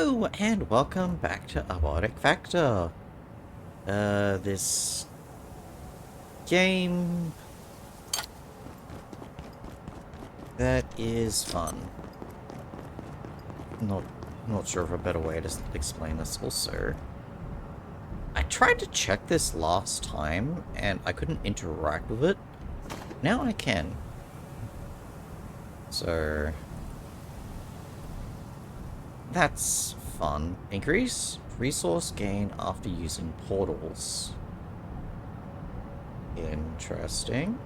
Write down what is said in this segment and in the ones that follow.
Hello and welcome back to Abiotic Factor. This game that is fun. Not sure of a better way to explain this. Also, I tried to check this last time and I couldn't interact with it. Now I can. So that's fun. Increase resource gain after using portals. Interesting.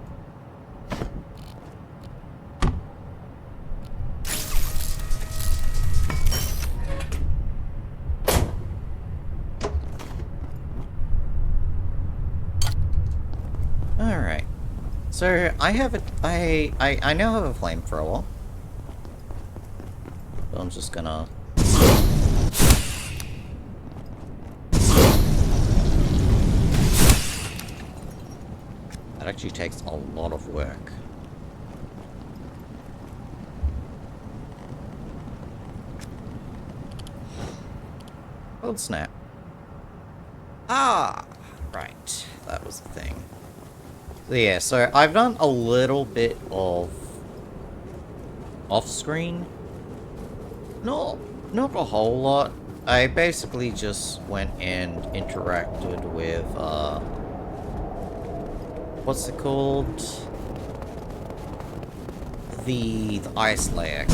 Alright. So I have a I now have a flamethrower. So I'm just gonna that actually takes a lot of work. Oh snap. Ah, right. That was the thing. So yeah, so I've done a little bit of off-screen. Not a whole lot. I basically just went and interacted with, what's it called? The ice layer.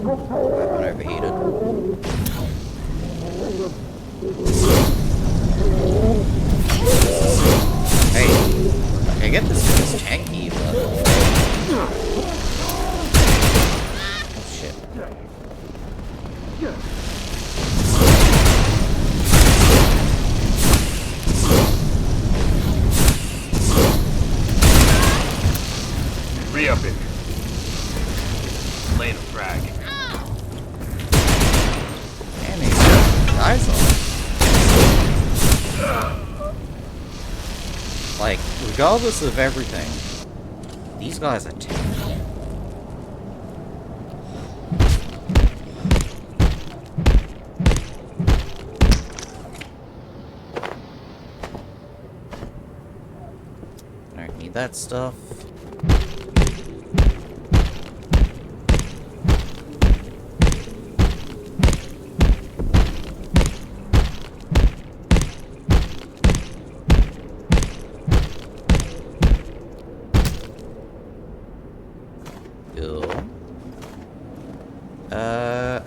Weapon overheated. Hey, I get this thing's tanky, but... Oh, shit. Re-up it. Lane of frag. Man, these guys are... Like, regardless of everything, these guys are tanky. I don't need that stuff.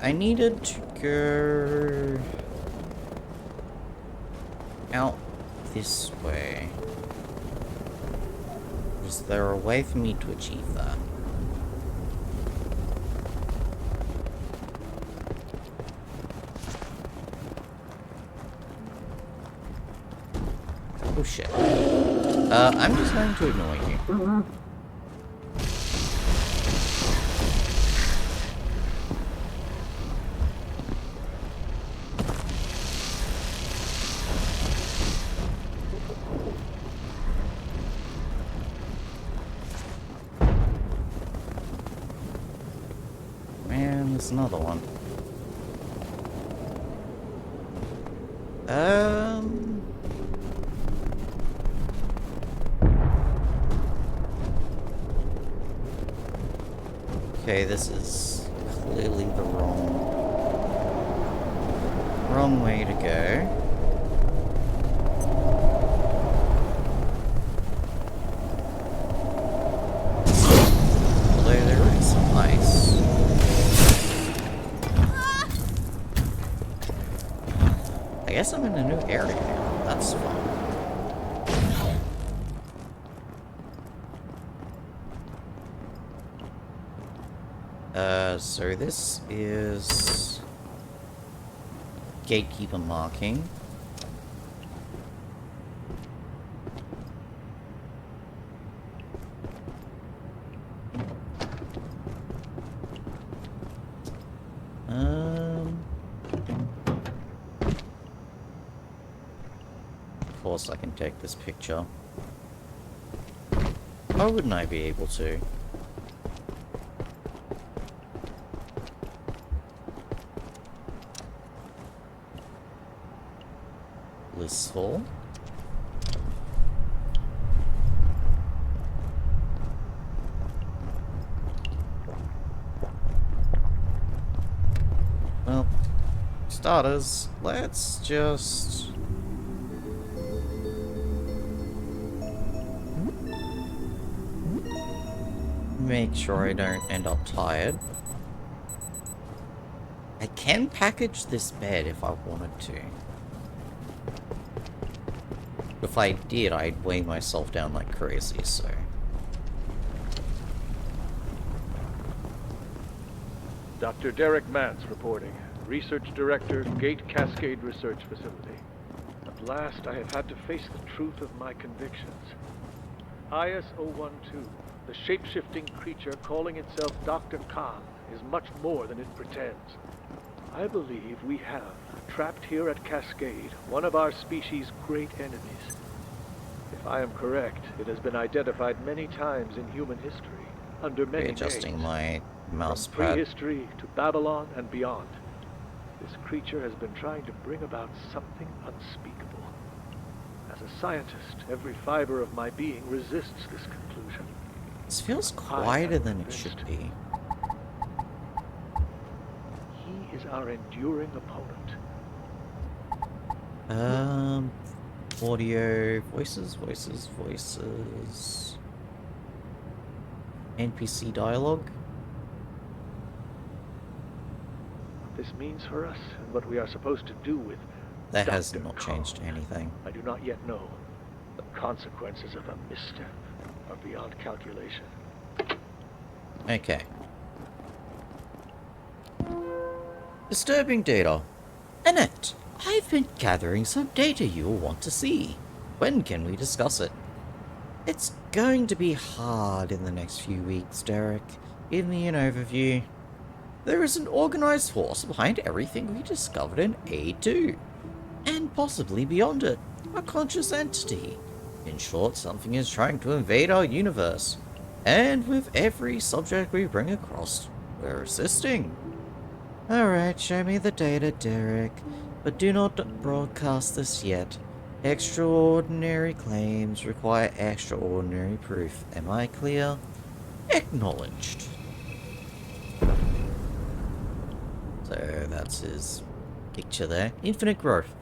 I needed to go out this way. Is there a way for me to achieve that? Oh shit. I'm just going to annoy you. Man, there's another one. Okay, this is clearly the wrong way to go. Although there is some ice. I guess I'm in a new area now. That's fun. So this is gatekeeper marking. Of course I can take this picture. Why wouldn't I be able to? Blissful. Well, starters, let's just... make sure I don't end up tired. I can package this bed if I wanted to. If I did, I'd weigh myself down like crazy, so... Dr. Derek Mance reporting. Research Director, Gate Cascade Research Facility. At last, I have had to face the truth of my convictions. IS-012, the shape-shifting creature calling itself Dr. Khan, is much more than it pretends. I believe we have, trapped here at Cascade, one of our species' great enemies. If I am correct, it has been identified many times in human history, under many Readjusting names. my mouse From pad. prehistory to Babylon and beyond, this creature has been trying to bring about something unspeakable. As a scientist, every fiber of my being resists this conclusion. This feels quieter than it should be. He is our enduring opponent. Audio, voices. NPC dialogue. What this means for us, and what we are supposed to do with That has Dr. not Khan, changed anything. I do not yet know. The consequences of a misstep are beyond calculation. Okay. Disturbing data. Annette, I've been gathering some data you'll want to see. When can we discuss it? It's going to be hard in the next few weeks, Derek. Give me an overview. There is an organized force behind everything we discovered in A2. And possibly beyond it. A conscious entity. In short, something is trying to invade our universe. And with every subject we bring across, we're assisting. Alright, show me the data, Derek. But do not broadcast this yet. Extraordinary claims require extraordinary proof. Am I clear? Acknowledged. So that's his picture there. Infinite growth.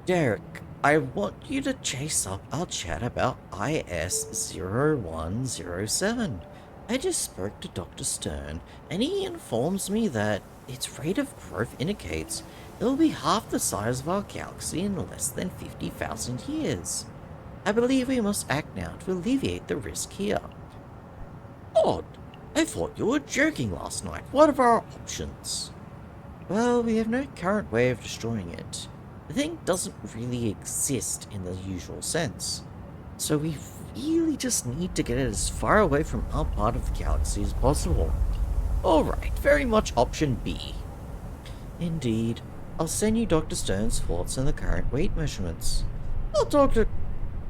Derek, I want you to chase up our chat about IS-0107. I just spoke to Dr. Stern, and he informs me that its rate of growth indicates it will be half the size of our galaxy in less than 50,000 years. I believe we must act now to alleviate the risk here. Odd. I thought you were joking last night. What are our options? Well, we have no current way of destroying it. The thing doesn't really exist in the usual sense. So we really just need to get it as far away from our part of the galaxy as possible. Alright, very much option B. Indeed. I'll send you Dr. Stern's thoughts on the current weight measurements. I'll talk to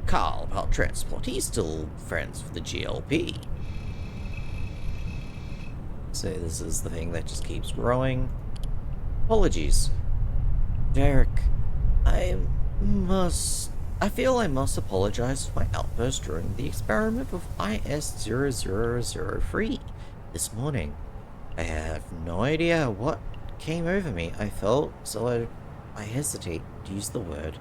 Carl about transport. He's still friends with the GLP. So this is the thing that just keeps growing. Apologies. Derek, I feel I must apologize for my outburst during the experiment with IS-0003 this morning. I have no idea what came over me. I felt, so I hesitate to use the word,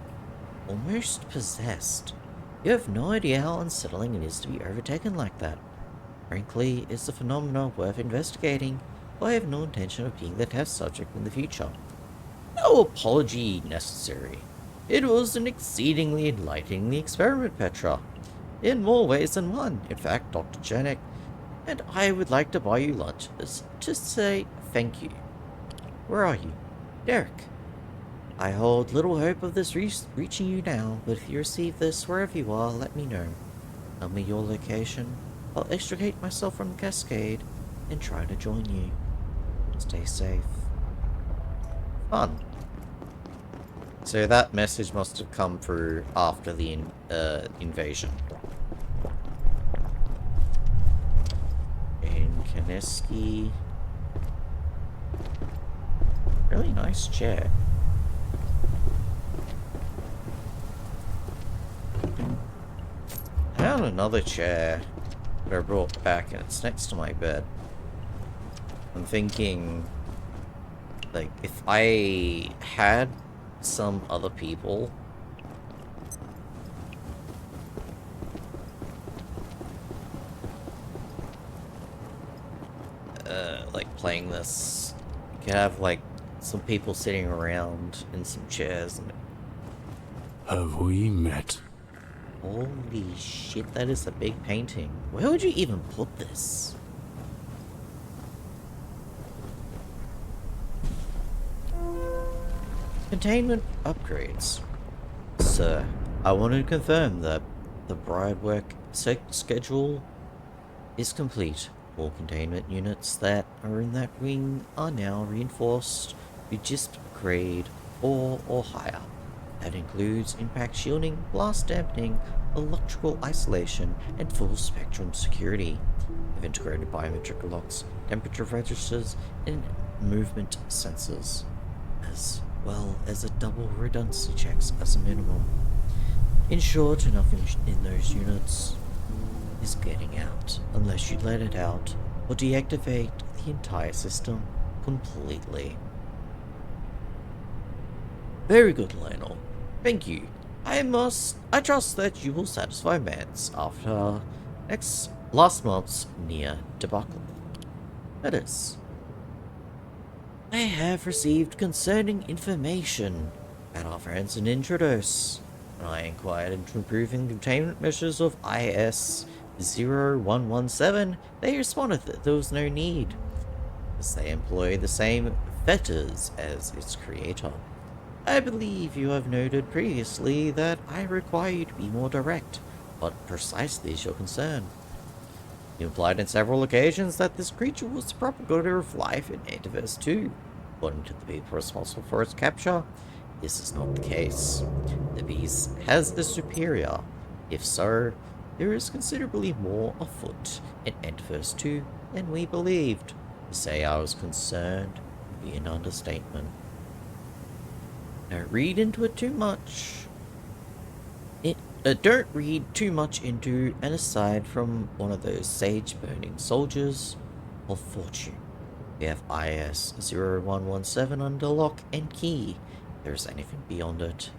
almost possessed. You have no idea how unsettling it is to be overtaken like that. Frankly, it's a phenomenon worth investigating, but I have no intention of being the test subject in the future. No apology necessary. It was an exceedingly enlightening experiment, Petra. In more ways than one. In fact, Dr. Janek and I would like to buy you lunch to say thank you. Where are you? Derek. I hold little hope of this reaching you now, but if you receive this wherever you are, let me know. Tell me your location. I'll extricate myself from the cascade and try to join you. Stay safe. Fun. So that message must have come through after the invasion. And Kaneski. Really nice chair. I found another chair that I brought back and it's next to my bed. I'm thinking, like, if I had some other people like playing this, you could have like some people sitting around in some chairs and Have we met? holy shit, that is a big painting. Where would you even put this? Containment upgrades. Sir, I want to confirm that the bride work schedule is complete. All containment units that are in that wing are now reinforced with just grade 4 or higher. That includes impact shielding, blast dampening, electrical isolation, and full spectrum security. With integrated biometric locks, temperature registers, and movement sensors, as well as a double redundancy checks as a minimum. In short, nothing in those units is getting out unless you let it out or deactivate the entire system completely. Very good, Lionel. Thank you. I trust that you will satisfy Mance after last month's near debacle. That is. I have received concerning information at our friends in Introdos. When I inquired into improving containment measures of IS-0117, they responded that there was no need, as they employ the same fetters as its creator. I believe you have noted previously that I require you to be more direct, what precisely is your concern? You implied on several occasions that this creature was the propagator of life in Antiverse 2. According to the people responsible for its capture, this is not the case. The beast has a superior. If so, there is considerably more afoot in Antiverse 2 than we believed. To say I was concerned would be an understatement. Don't read into it too much. Don't read too much into an aside from one of those sage-burning soldiers of fortune. We have IS-0117 under lock and key. If there is anything beyond it,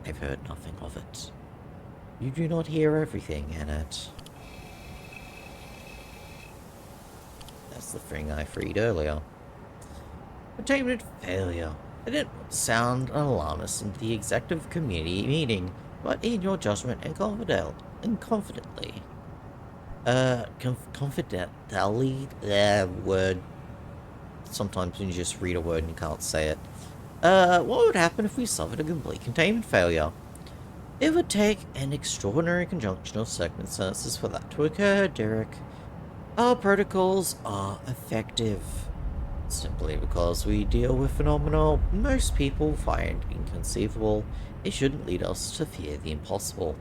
I've heard nothing of it. You do not hear everything, Annette. That's the thing I freed earlier. Containment failure. I didn't sound an alarmist in the executive committee meeting, but in your judgment and confidently. Confidently? Word. Sometimes when you just read a word and you can't say it. What would happen if we suffered a complete containment failure? It would take an extraordinary conjunction of circumstances for that to occur, Derek. Our protocols are effective. Simply because we deal with phenomena most people find inconceivable, it shouldn't lead us to fear the impossible.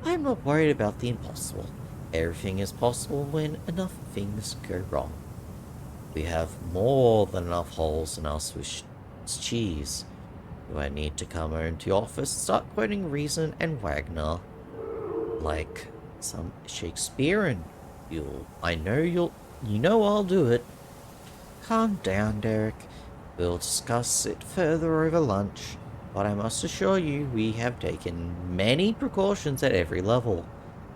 I'm not worried about the impossible. Everything is possible when enough things go wrong. We have more than enough holes in our Swiss cheese. Do I need to come over to your office, start quoting Reason and Wagner like some Shakespearean? You know I'll do it. Calm down, Derek. We'll discuss it further over lunch, but I must assure you we have taken many precautions at every level.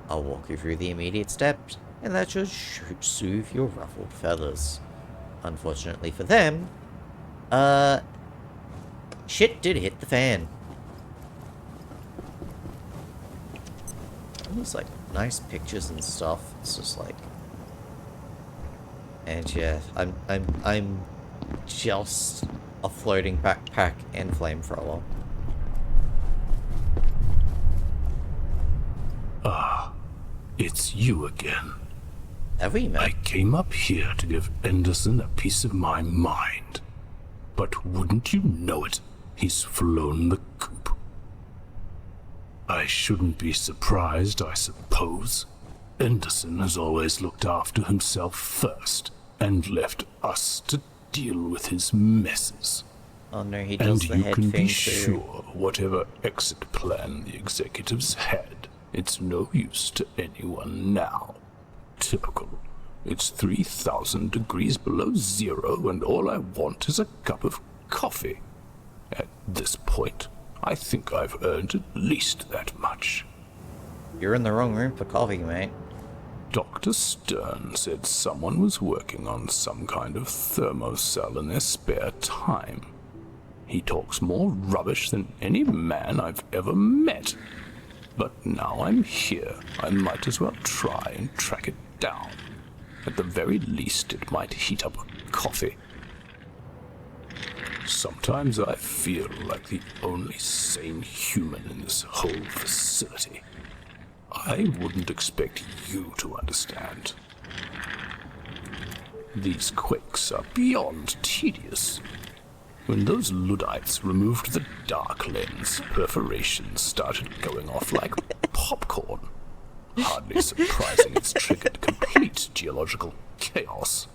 I'll walk you through the immediate steps, and that should soothe your ruffled feathers. Unfortunately for them, shit did hit the fan. All these, like, nice pictures and stuff. It's just like... And yeah, I'm just a floating backpack and flamethrower. Ah, it's you again. Have we met? I came up here to give Anderson a piece of my mind. But wouldn't you know it, he's flown the coop. I shouldn't be surprised, I suppose. Anderson has always looked after himself first, and left us to deal with his messes. Oh no, he does And the you head can thing be too. sure whatever exit plan the executives had, it's no use to anyone now. Typical. It's 3,000 degrees below zero, and all I want is a cup of coffee. At this point, I think I've earned at least that much. You're in the wrong room for coffee, mate. Dr. Stern said someone was working on some kind of thermocell in their spare time. He talks more rubbish than any man I've ever met. But now I'm here, I might as well try and track it down. At the very least, it might heat up a coffee. Sometimes I feel like the only sane human in this whole facility. I wouldn't expect you to understand. These quakes are beyond tedious. When those Luddites removed the dark lens, perforations started going off like popcorn. Hardly surprising it's triggered complete geological chaos.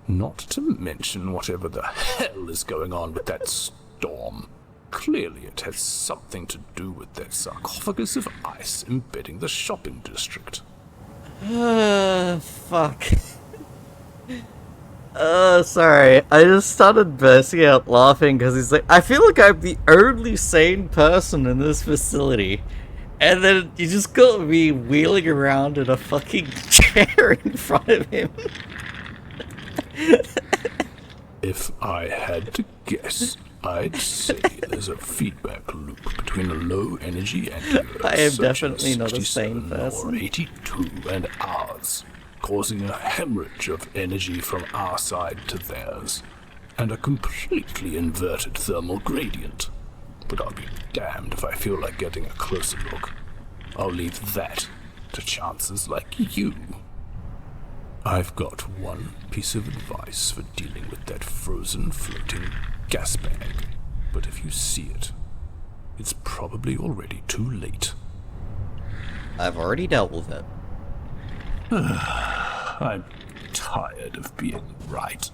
Not to mention whatever the hell is going on with that storm. Clearly it has something to do with that sarcophagus of ice embedding the shopping district. Fuck. Sorry. I just started bursting out laughing because he's like, I feel like I'm the only sane person in this facility. And then you just got me wheeling around in a fucking chair in front of him. If I had to guess, I'd say there's a feedback loop between a low energy antivirus I am such definitely as not a sane 67 person. or 82 and ours, causing a hemorrhage of energy from our side to theirs, and a completely inverted thermal gradient. But I'll be damned if I feel like getting a closer look. I'll leave that to chances like you. I've got one piece of advice for dealing with that frozen floating gas bag, but if you see it, it's probably already too late. I've already dealt with it. I'm tired of being right.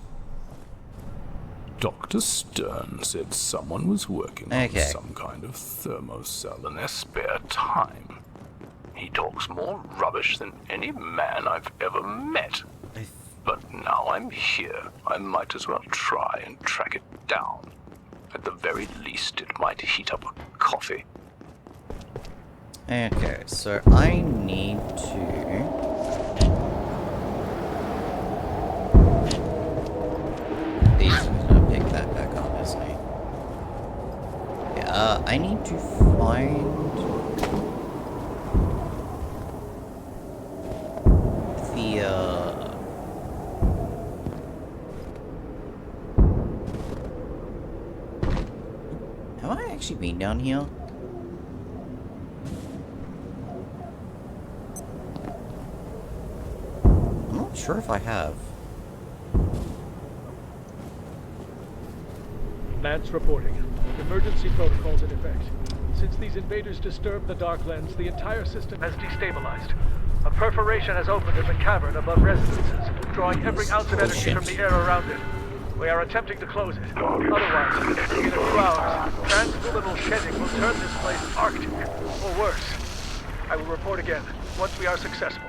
Dr. Stern said someone was working on some kind of thermocell in their spare time. He talks more rubbish than any man I've ever met. But now I'm here, I might as well try and track it down. At the very least, it might heat up a coffee. Okay, so I need to... He's gonna pick that back up, isn't he? Yeah, I need to find... Have I actually been down here? I'm not sure if I have. Mance reporting. Emergency protocols in effect. Since these invaders disturbed the dark lens, the entire system has destabilized. A perforation has opened in the cavern above residences, drawing every ounce of energy from the air around it. We are attempting to close it. Otherwise, in a few hours, transluminal shedding will turn this place Arctic, or worse. I will report again, once we are successful.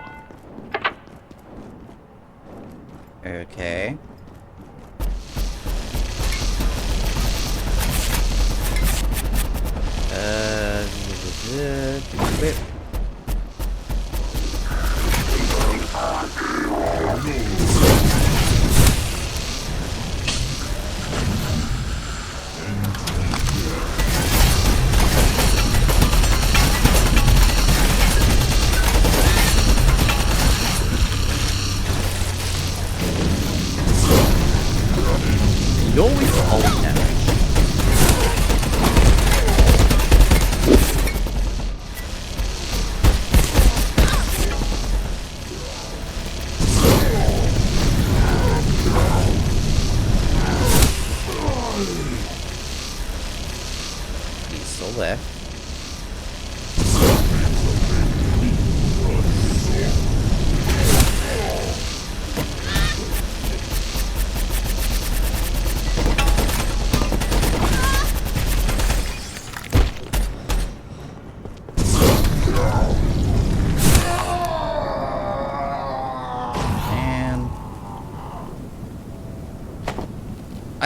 Okay. Whip. You're always holding damage.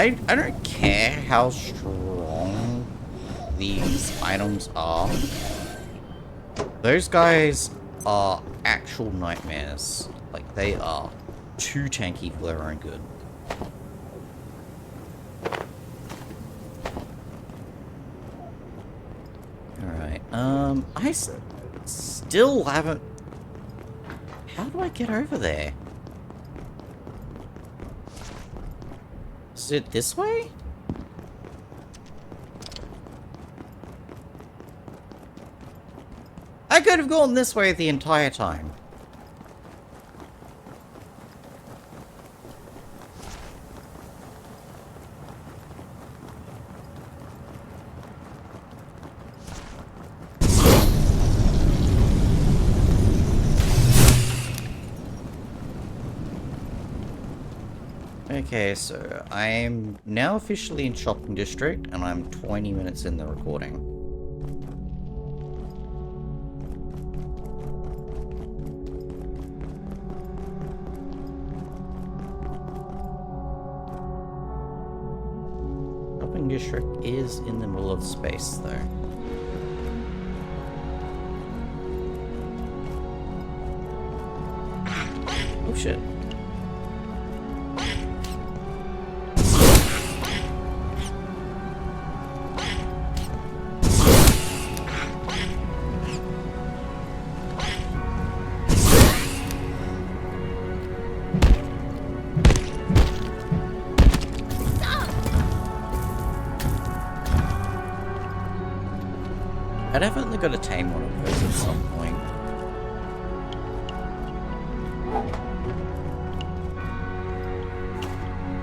I don't care how strong these items are. Those guys are actual nightmares. Like, they are too tanky for their own good. Alright, still haven't... How do I get over there? Is it this way? I could have gone this way the entire time. Okay, so I'm now officially in Shopping District, and I'm 20 minutes in the recording. Shopping District is in the middle of space, though. Oh shit. I definitely got to tame one of those at some point.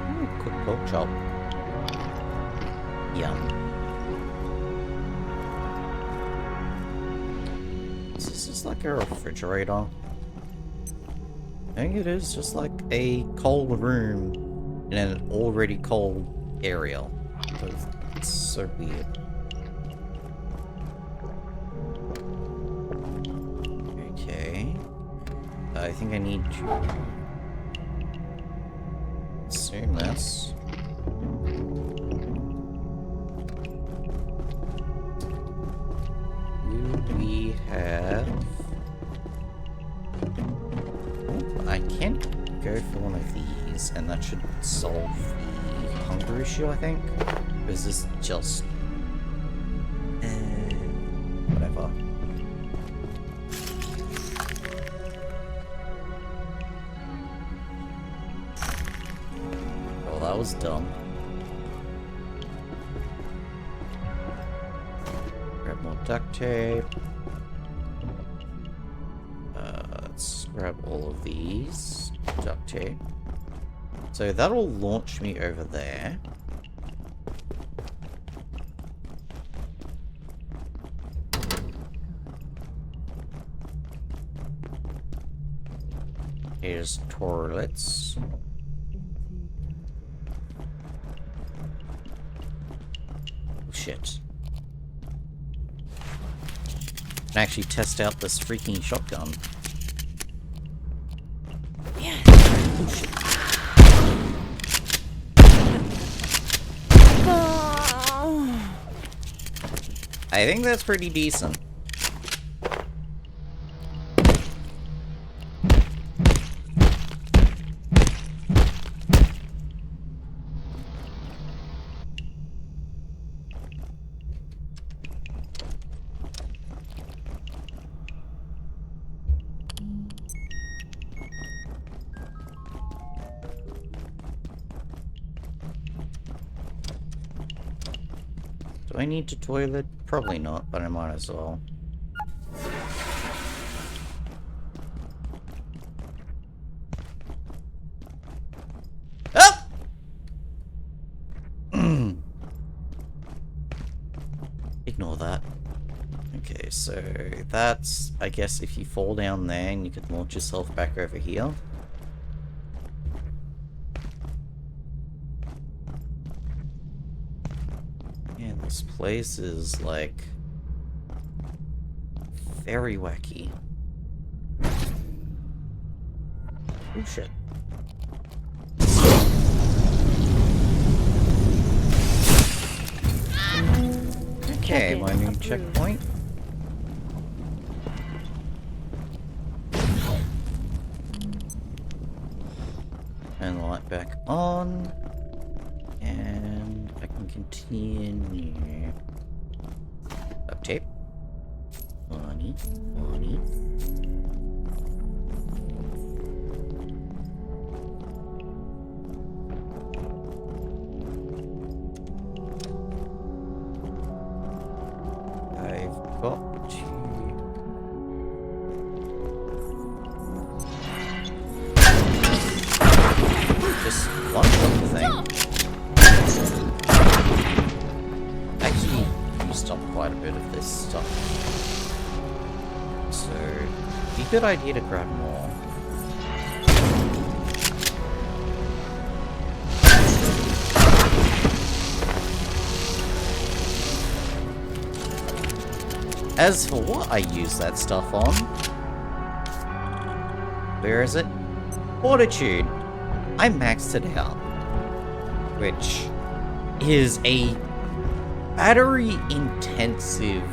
Ooh, cooked pork chop. Yum. Is this just like a refrigerator? I think it is just like a cold room in an already cold area. It's so weird. I think I need to assume this. Do we have... Oh, I can go for one of these, and that should solve the hunger issue, I think. Or is this just... whatever. That was dumb. Grab more duct tape. Let's grab all of these. Duct tape. So that'll launch me over there. Here's toilets. Shit. Can actually test out this freaking shotgun. Yeah. Oh shit. I think that's pretty decent. Do I need to toilet? Probably not, but I might as well. Ah! Ignore that. Okay, so that's, I guess, if you fall down there and you could launch yourself back over here. This place is, like, very wacky. Oh, shit. Okay, Check-in my new approved. checkpoint. And the light back on. And I can continue. Duct tape. Money. Money. I've got to... just one-shot the thing. Actually used up quite a bit of this stuff. So, be a good idea to grab more. As for what I use that stuff on, where is it? Fortitude. I maxed it out, which is a battery-intensive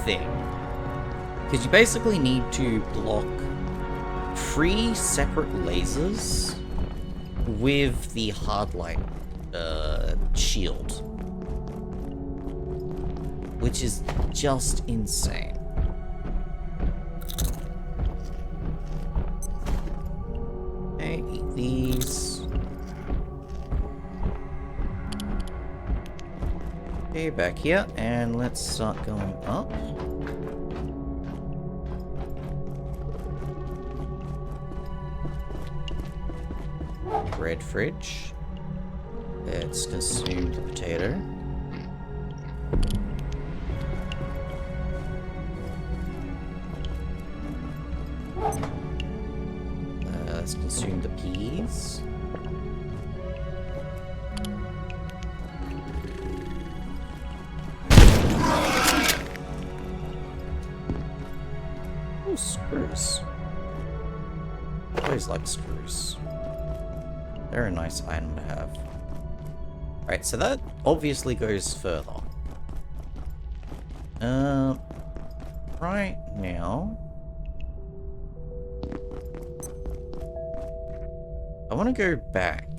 thing, because you basically need to block 3 separate lasers with the hard light shield, which is just insane. Okay, eat these. Okay, back here, and let's start going up. Red fridge. Let's consume the potato. Let's consume the peas. Oh, screws. I always like screws. They're a nice item to have. Right, so that obviously goes further. Right now... I want to go back.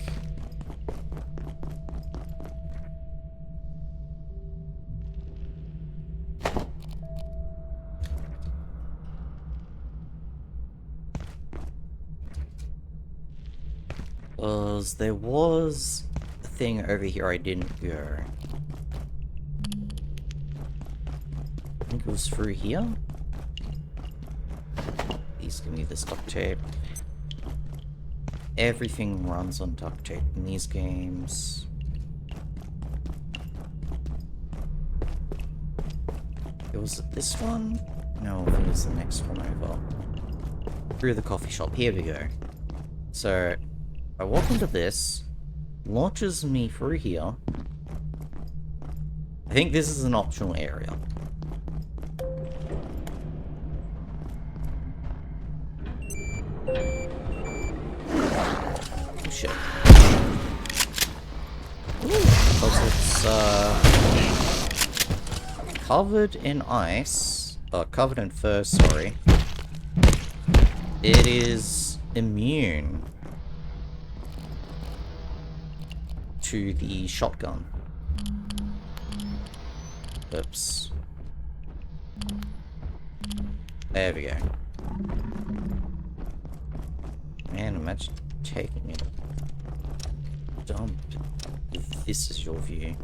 Because there was a thing over here I didn't go. I think it was through here. Please give me this duct tape. Everything runs on duct tape in these games. Was it this one? No, I think it was the next one over. Through the coffee shop. Here we go. So, I walk into this, launches me through here. I think this is an optional area. Oh shit. Because it's covered in ice, covered in fur, sorry. It is immune to the shotgun. Oops. There we go. Man, imagine taking it. Dump. If this is your view.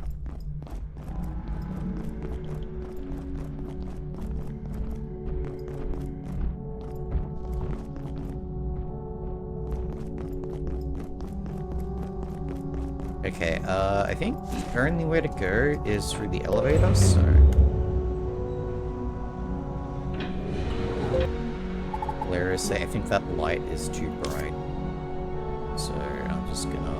Okay, I think the only way to go is through the elevator, so... Where is it? I think that light is too bright. So, I'm just gonna...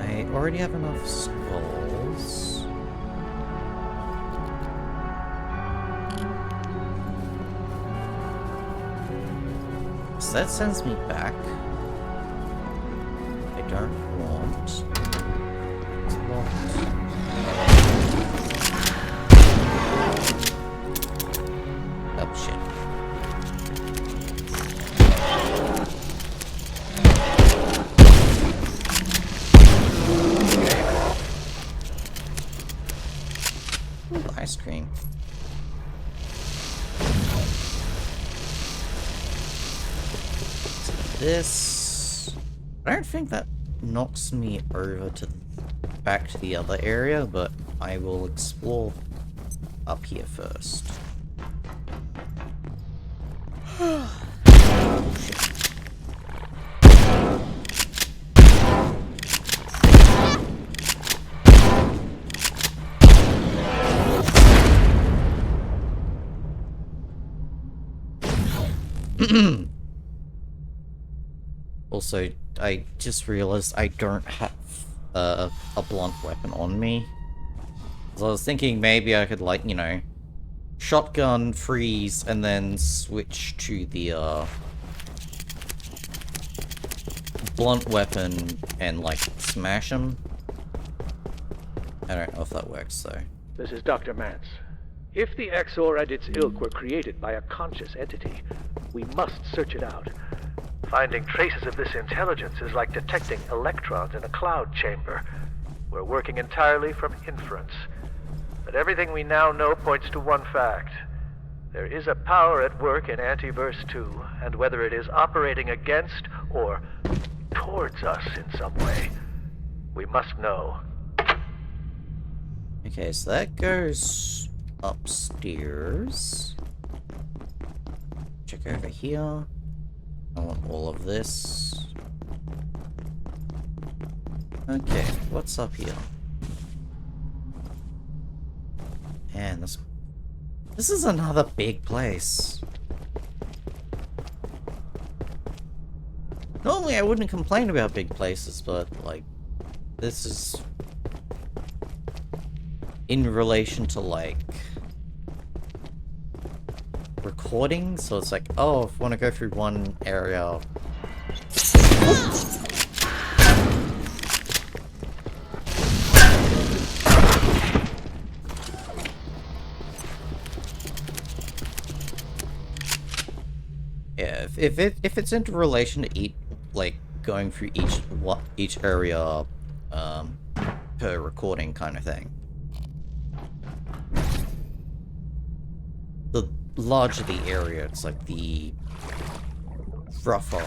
I already have enough skulls. So that sends me back. I don't want... It's locked. Oh, shit. Ooh, ice cream. This... I don't think that knocks me over to back to the other area, but I will explore up here first. Also, I just realized I don't have a blunt weapon on me. So I was thinking maybe I could, like, you know, shotgun, freeze, and then switch to the blunt weapon and, like, smash him. I don't know if that works, though. This is Dr. Mance. If the Exor and its ilk were created by a conscious entity, we must search it out. Finding traces of this intelligence is like detecting electrons in a cloud chamber. We're working entirely from inference. But everything we now know points to one fact. There is a power at work in Antiverse 2, and whether it is operating against or towards us in some way, we must know. Okay, so that goes upstairs. Check over here. I want all of this. Okay, what's up here? Man, this is another big place. Normally I wouldn't complain about big places, but, like, this is in relation to, like, recording, so it's like, oh, if I want to go through one area... Yeah, if it's into relation to going through each area per recording kind of thing. The larger the area, it's like the rougher.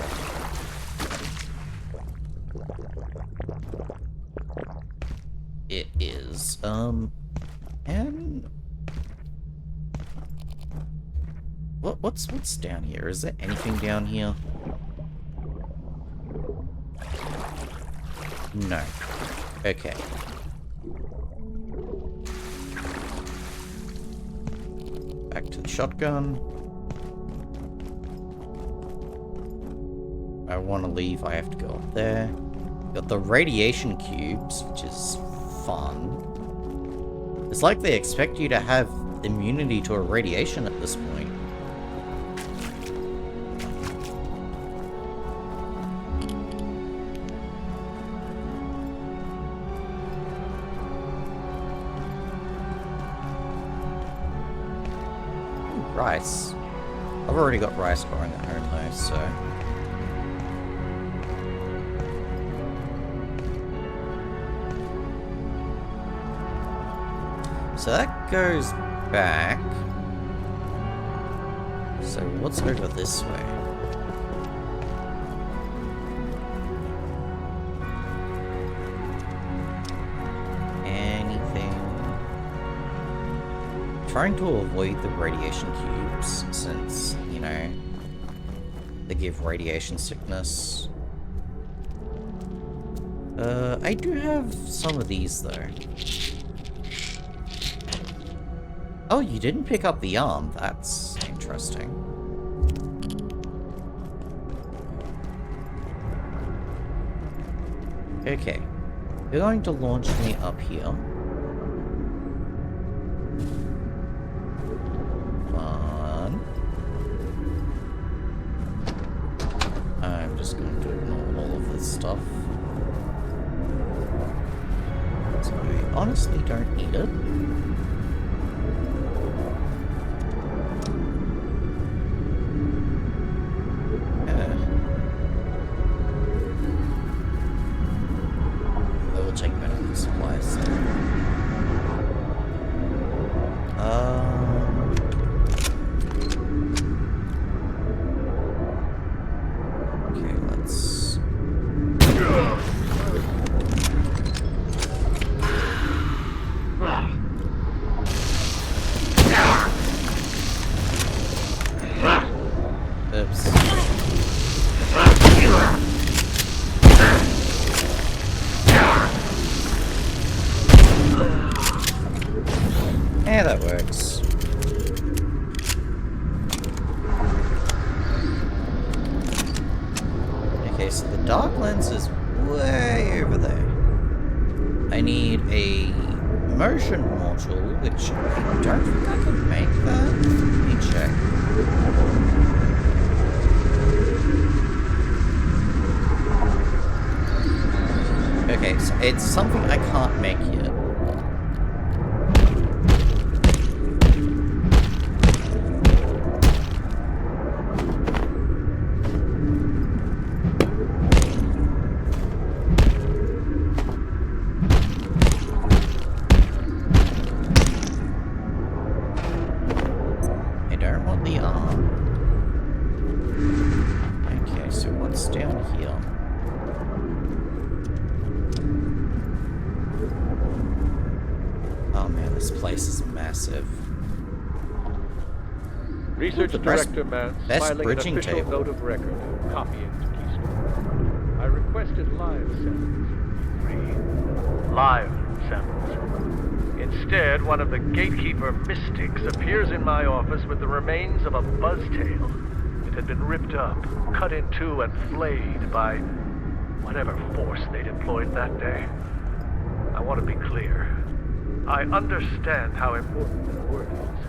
It is. And what's down here? Is there anything down here? No. Okay. Back to the shotgun. I want to leave, I have to go up there. Got the radiation cubes, which is fun. It's like they expect you to have immunity to a radiation at this point. Rice. I've already got rice growing at home though, so... So that goes back. So what's over this way? Trying to avoid the radiation cubes since, you know, they give radiation sickness. I do have some of these though. Oh, you didn't pick up the arm. That's interesting. Okay. You're going to launch me up here. stuff. So I honestly don't need it. I will take medical supplies. Okay, let's. Oops. Yeah, that works. Okay, so the dark lens is way over there. I need a motion module, which I don't think I can make that. Let me check. Okay, so it's something I can't make yet. I don't want the arm. Okay, so what's down here? Oh man, this place is massive. Research the best- Director Mance best filing an bridging official table. note of record. Copy it, please. I requested live samples. Free. Live samples. Instead, one of the gatekeeper mystics appears in my office with the remains of a buzztail. It had been ripped up, cut in two, and flayed by whatever force they'd employed that day. I want to be clear. I understand how important that word is.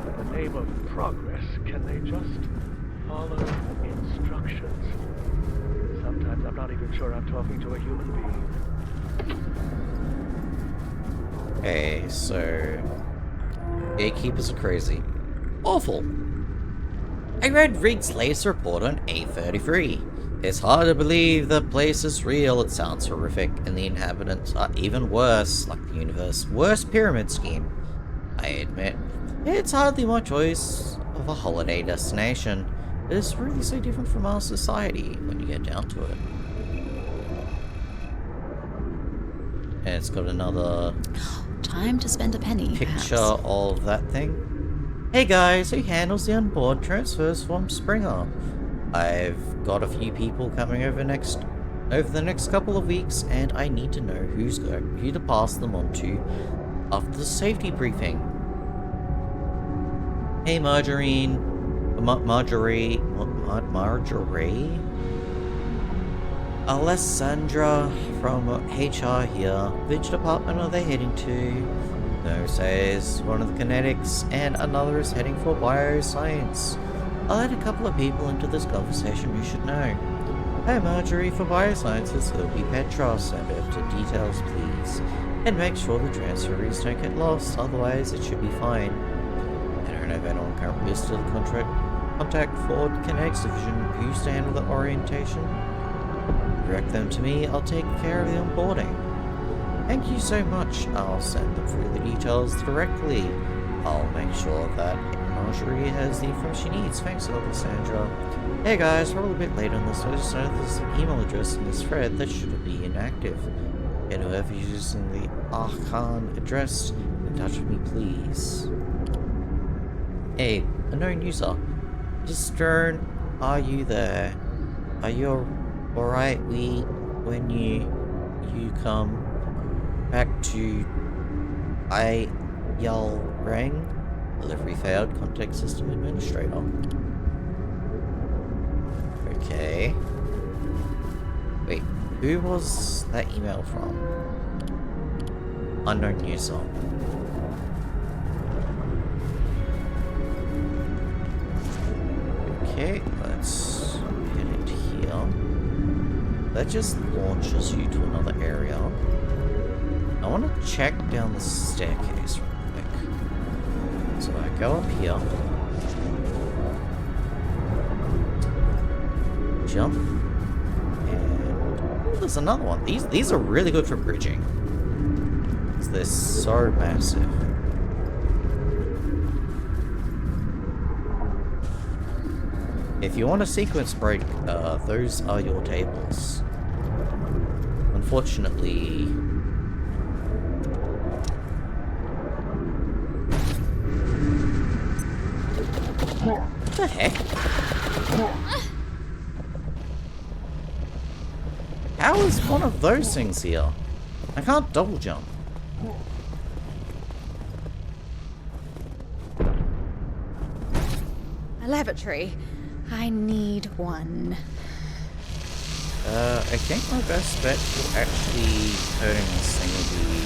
In the name of progress, can they just follow instructions? Sometimes I'm not even sure I'm talking to a human being. Okay, so gatekeepers are crazy. Awful. I read Riggs' latest report on A33. It's hard to believe the place is real. It sounds horrific, and the inhabitants are even worse, like the universe's worst pyramid scheme. I admit, it's hardly my choice of a holiday destination. It's really so different from our society when you get down to it. And it's got another Time to spend a penny, picture perhaps. of that thing. Hey guys, who handles the onboard transfers from Springer? I've got a few people coming over the next couple of weeks, and I need to know who to pass them on to after the safety briefing. Hey Marjorie. Alessandra from HR here. Which department are they heading to? No says one of the kinetics, and another is heading for bioscience. I'll add a couple of people into this conversation who should know. Hey Marjorie, for biosciences, it'll be Petra. Send over to details, please. And make sure the transferees don't get lost, otherwise it should be fine. I don't have anyone currently listed in the contact for Kinetics Division who used to handle the orientation. Direct them to me, I'll take care of the onboarding. Thank you so much. I'll send them through the details directly. I'll make sure that Marjorie has the information she needs. Thanks, Alessandra. Hey guys, we're a little bit late on this. I just noticed there's an email address in this thread that should be inactive. And whoever's using the Archon address, get in touch with me, please. Hey, unknown user. Stern, are you there? Are you alright when you come back to Yell Rang? Delivery failed, contact system administrator. Okay. Wait, who was that email from? Unknown user. Okay, let's get into here. That just launches you to another area. I want to check down the staircase real quick. So I go up here. Jump. And oh, there's another one. These are really good for bridging. Because they're so massive. If you want a sequence break, those are your tables. Unfortunately... What the heck? How is one of those things here? I can't double jump. A lavatory. I need one. I think my best bet for actually hurting this thing would be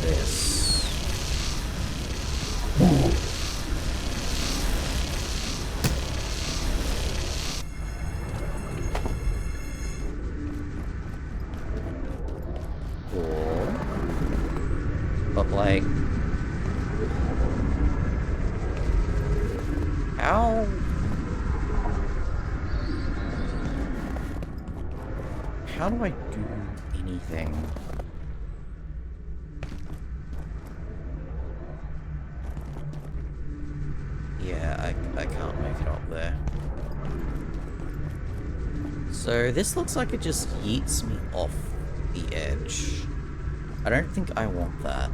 this. But like, how do I do anything? Yeah, I can't make it up there. So this looks like it just yeets me off the edge. I don't think I want that.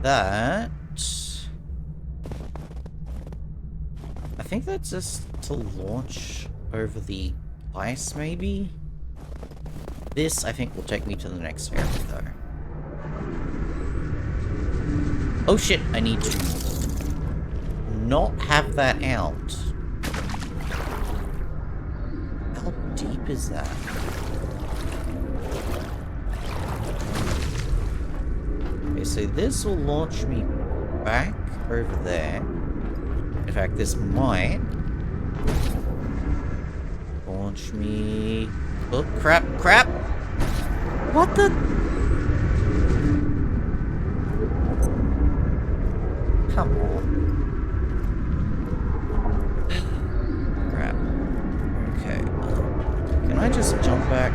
That... I think that's just to launch over the ice, maybe? This, I think, will take me to the next area, though. Oh shit, I need to not have that out. How deep is that? Okay, so this will launch me back over there. In fact, this might launch me... Oh, crap, crap! What the... Come on. Crap. Okay. Can I just jump back?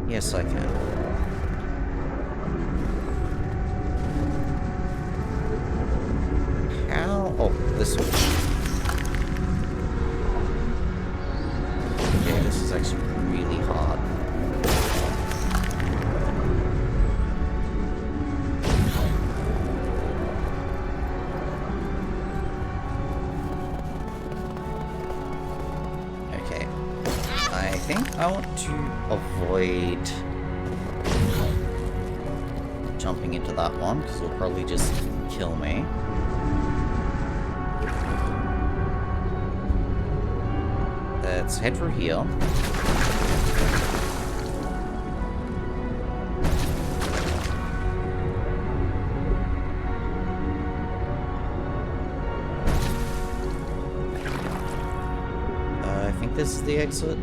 Yes, I can. How? Oh, this one. Okay, this is actually really hard. Okay. I think I want to avoid jumping into that one, because it'll probably just kill me. Let's head for here. I think this is the exit.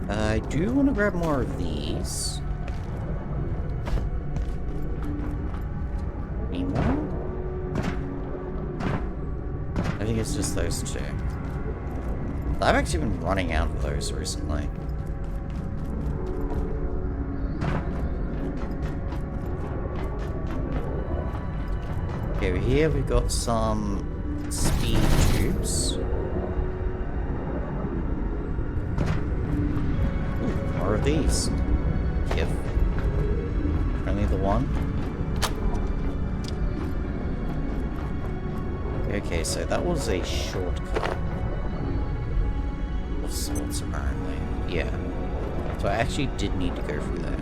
I do want to grab more of these. Any more? I think it's just those two. I've actually been running out of those recently. Okay, over here we've got some speed tubes. More of these. Yep. Only the one. Okay, so that was a shortcut. Of sorts, apparently. Yeah. So I actually did need to go through there.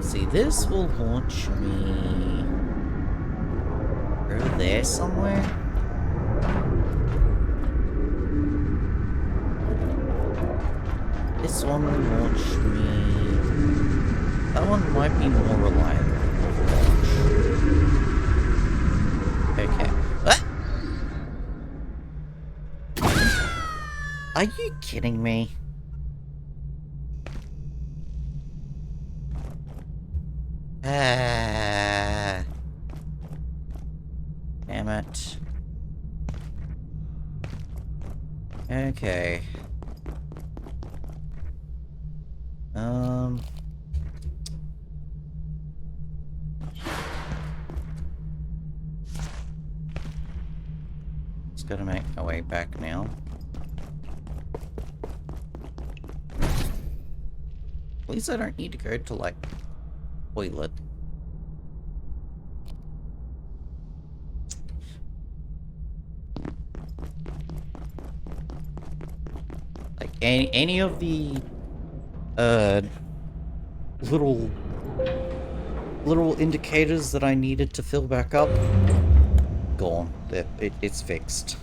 See, this will launch me over there somewhere. This one will launch me... That one might be more reliable for launch. Okay. Ah! Are you kidding me? Ah. Damn it. Okay. Just gotta make my way back now. At least I don't need to go to, like, toilet. Like, any of the, little indicators that I needed to fill back up, gone. It's fixed.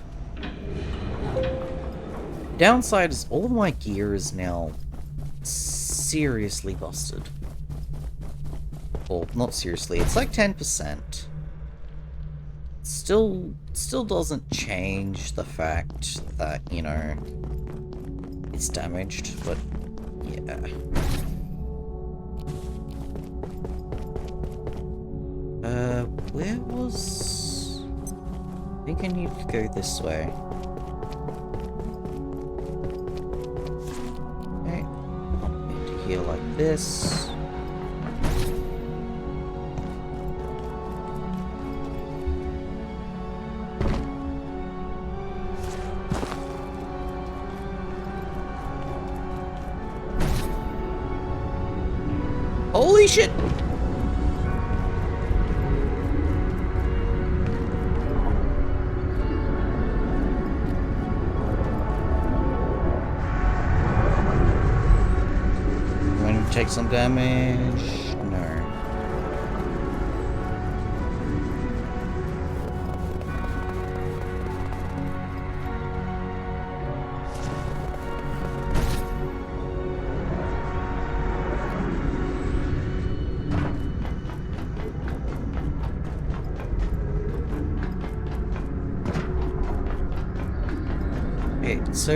Downside is all of my gear is now seriously busted. Well, not seriously, it's like 10%. Still doesn't change the fact that, you know, it's damaged, but yeah. Where was... I think I need to go this way. Okay, up into here like this. Holy shit! Going to take some damage? No. Okay, so,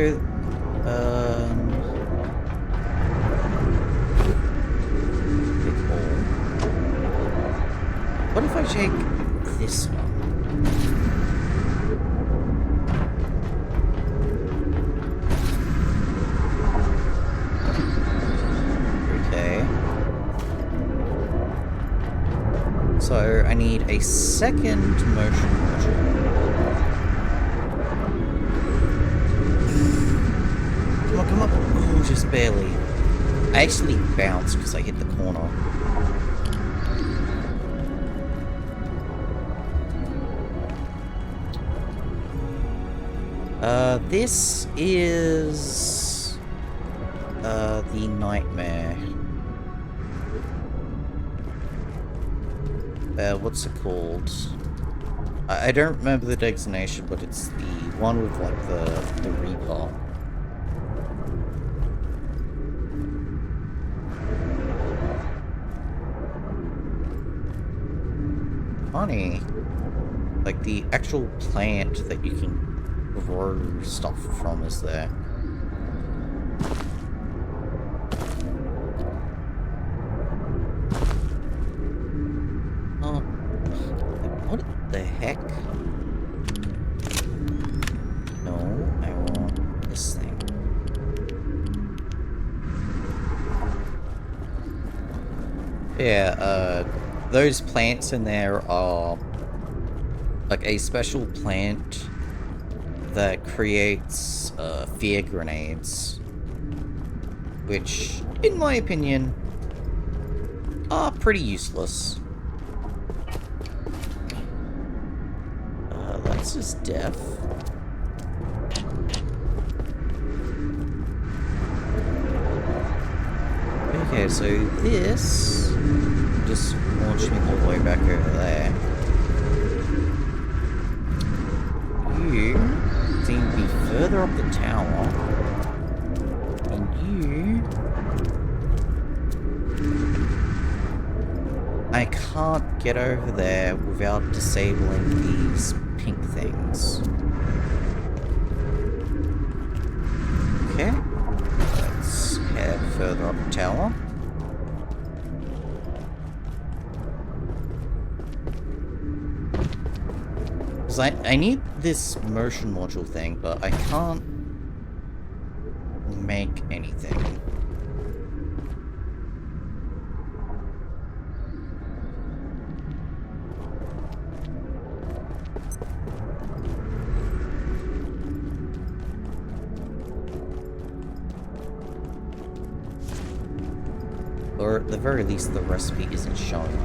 big hole. What if I take this one? Okay. So, I need a second motion module. Come on. Oh, just barely. I actually bounced because I hit the corner. This is... the nightmare. What's it called? I don't remember the designation, but it's the one with, like, the Reaper. Funny. Like, the actual plant that you can grow stuff from is there. Oh. What the heck? No, I want this thing. Yeah, those plants in there are like a special plant that creates fear grenades, which, in my opinion, are pretty useless. That's just death. Okay, so this just launched me all the way back over there. You seem to be further up the tower. And you cannot get over there without disabling these pink things. Okay. Let's head further up the tower. Because I need this motion module thing, but I can't make anything. Or at the very least, the recipe isn't showing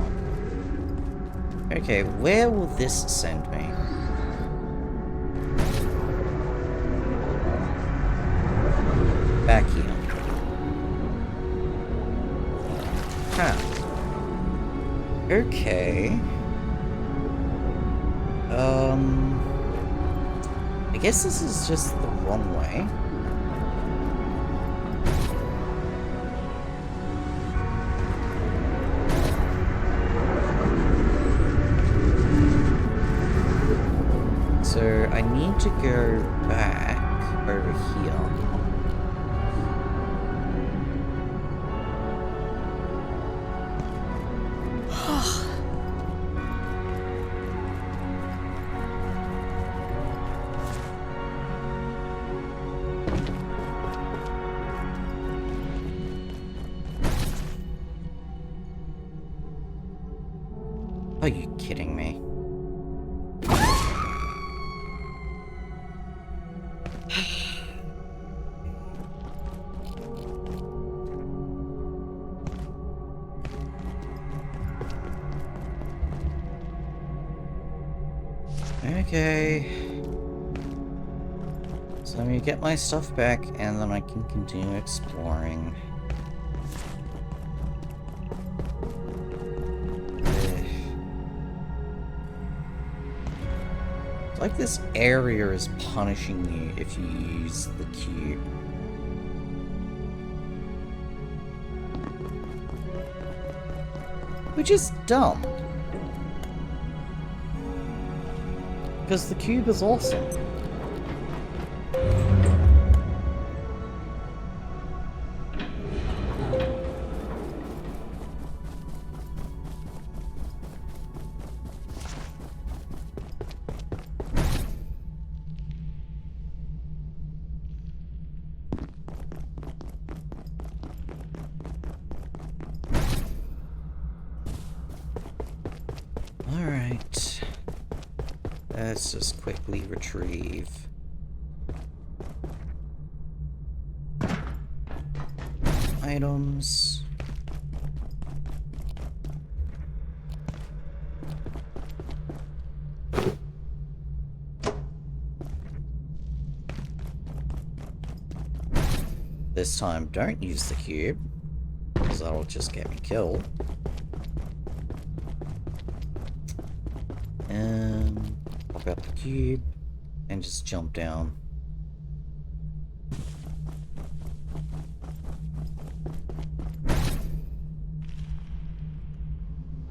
up. Okay, where will this send me? Back here. Huh. Okay. I guess this is just the wrong way. So I need to go back over here. Are you kidding me? Okay. So let me get my stuff back and then I can continue exploring. It's like this area is punishing you if you use the cube. Which is dumb. Because the cube is awesome. Alright. Let's just quickly retrieve. Items. This time, don't use the cube, because that'll just get me killed. And pop out the cube and just jump down.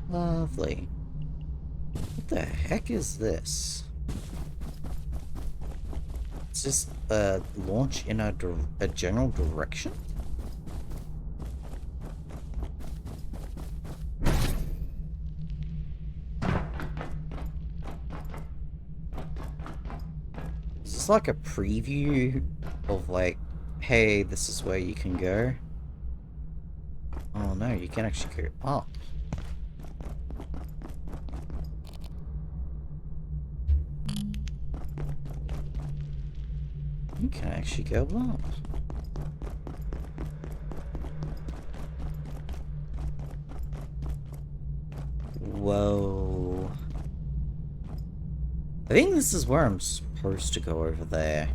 Lovely. What the heck is this? It's just launch in a general direction? Is this like a preview of like, hey, this is where you can go? Oh no, you can actually go up. You can actually go up. Whoa. I think this is where I'm supposed to go over there.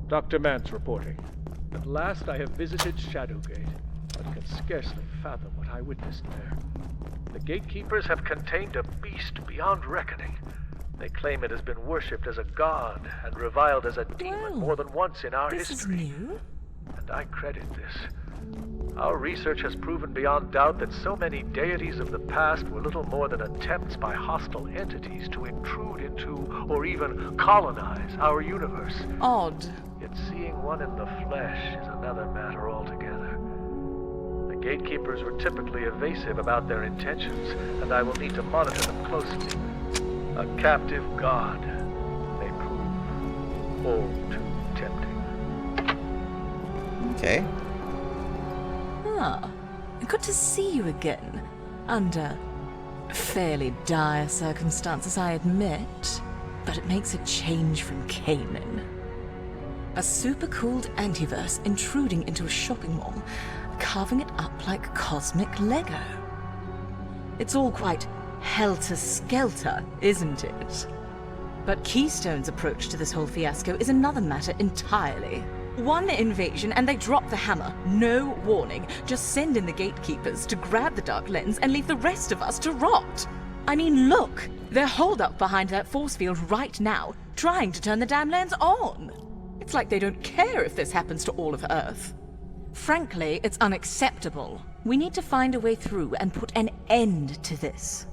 Dr. Mance reporting. At last I have visited Shadowgate, but can scarcely fathom what I witnessed there. The gatekeepers have contained a beast beyond reckoning. They claim it has been worshipped as a god and reviled as a demon Well, more than once in our This history. is new. And I credit this. Our research has proven beyond doubt that so many deities of the past were little more than attempts by hostile entities to intrude into or even colonize our universe. Odd. Yet seeing one in the flesh is another matter altogether. The gatekeepers were typically evasive about their intentions, and I will need to monitor them closely. A captive god may prove all too tempting. Okay. Ah, good to see you again. Under fairly dire circumstances, I admit. But it makes a change from Canaan. A super-cooled antiverse intruding into a shopping mall, carving it up like cosmic Lego. It's all quite helter-skelter, isn't it? But Keystone's approach to this whole fiasco is another matter entirely. One invasion and they drop the hammer. No warning. Just send in the gatekeepers to grab the dark lens and leave the rest of us to rot. I mean, look. They're holed up behind that force field right now, trying to turn the damn lens on. It's like they don't care if this happens to all of Earth. Frankly, it's unacceptable. We need to find a way through and put an end to this.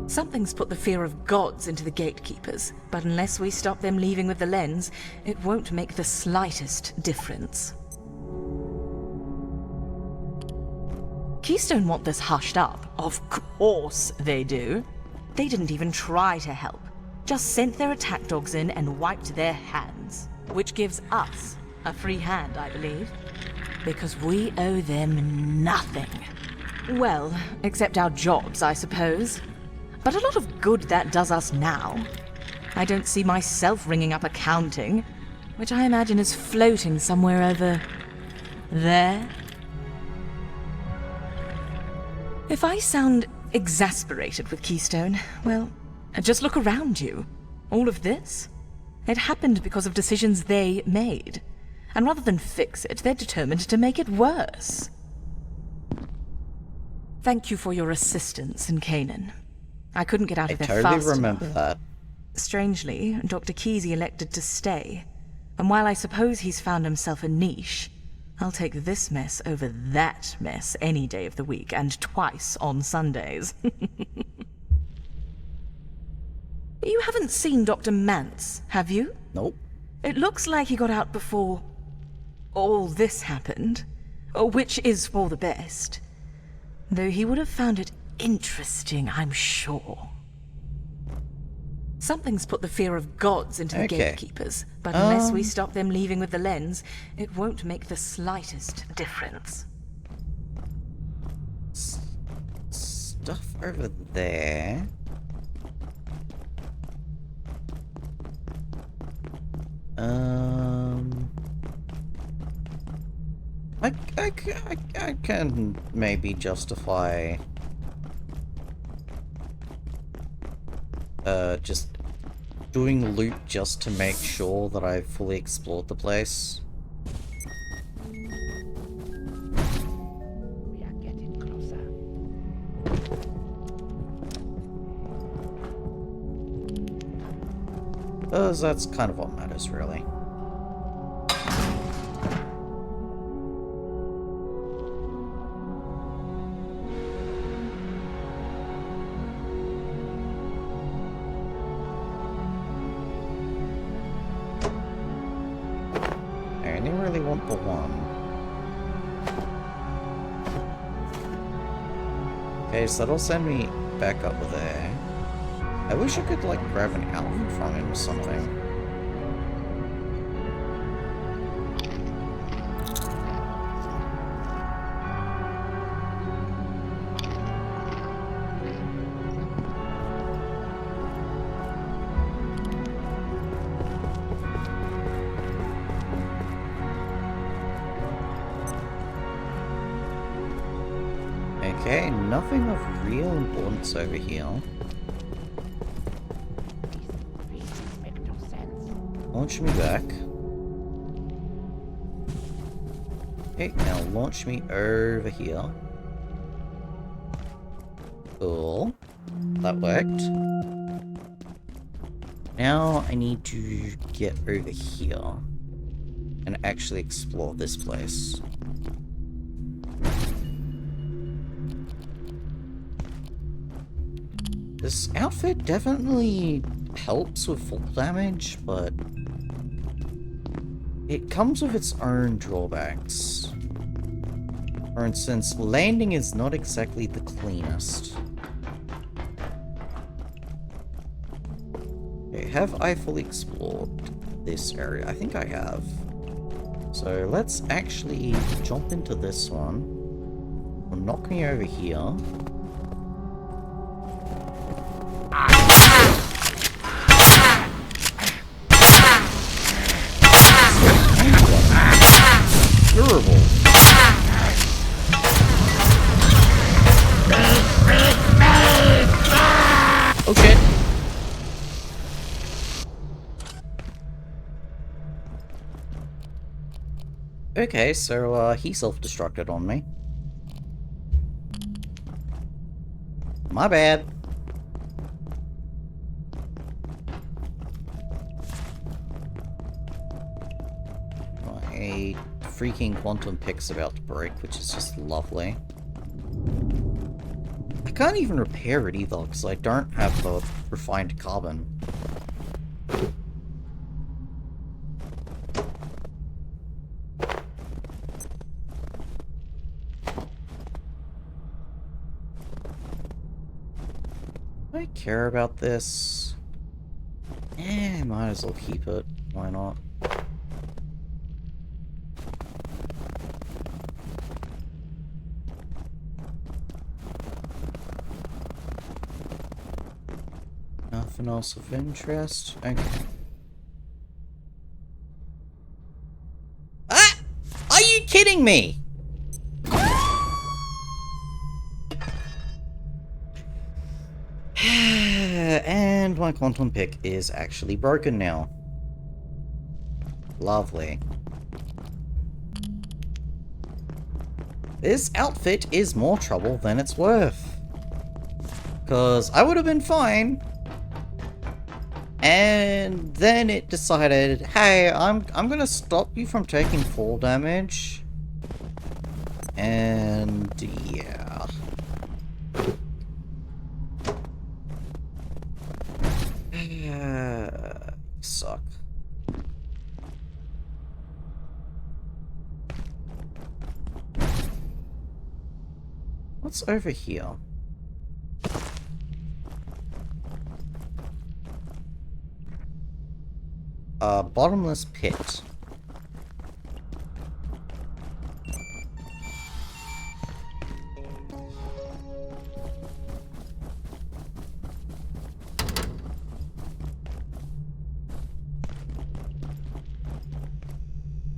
Something's put the fear of gods into the gatekeepers, but unless we stop them leaving with the lens, it won't make the slightest difference. Keystone want this hushed up. Of course they do. They didn't even try to help. Just sent their attack dogs in and wiped their hands. Which gives us a free hand, I believe. Because we owe them nothing. Well, except our jobs, I suppose. But a lot of good that does us now. I don't see myself ringing up accounting, which I imagine is floating somewhere over there. If I sound exasperated with Keystone, well, just look around you. All of this? It happened because of decisions they made. And rather than fix it, they're determined to make it worse. Thank you for your assistance in Canaan. I couldn't get out I of there totally fast remember enough. that. Strangely, Dr. Kesey elected to stay. And while I suppose he's found himself a niche, I'll take this mess over that mess any day of the week, and twice on Sundays. You haven't seen Dr. Mance, have you? Nope. It looks like he got out before all this happened, which is for the best. Though he would have found it interesting, I'm sure. Something's put the fear of gods into the Okay. gatekeepers, but unless we stop them leaving with the lens, it won't make the slightest difference. Stuff over there. I can maybe justify just doing a loop just to make sure that I've fully explored the place. We are getting closer. That's kind of what matters, really. I only really want the one. Okay, so that'll send me back up there. I wish I could, like, grab an outfit from him or something. Okay, nothing of real importance over here. These make no sense. Launch me back. Okay, now launch me over here. Cool. That worked. Now I need to get over here and actually explore this place. This outfit definitely helps with full damage, but it comes with its own drawbacks. For instance, landing is not exactly the cleanest. Okay, have I fully explored this area? I think I have. So let's actually jump into this one. It'll knock me over here. Durable. Okay. Okay, so he self-destructed on me. My bad. My freaking quantum pick's about to break, which is just lovely. I can't even repair it either, because I don't have the refined carbon. Do I care about this? Might as well keep it. Why not? Nothing else of interest? Okay. Ah! Are you kidding me? And my quantum pick is actually broken now. Lovely. This outfit is more trouble than it's worth. Because I would have been fine. And then it decided, hey, I'm gonna stop you from taking fall damage. And yeah. Suck. What's over here? A bottomless pit.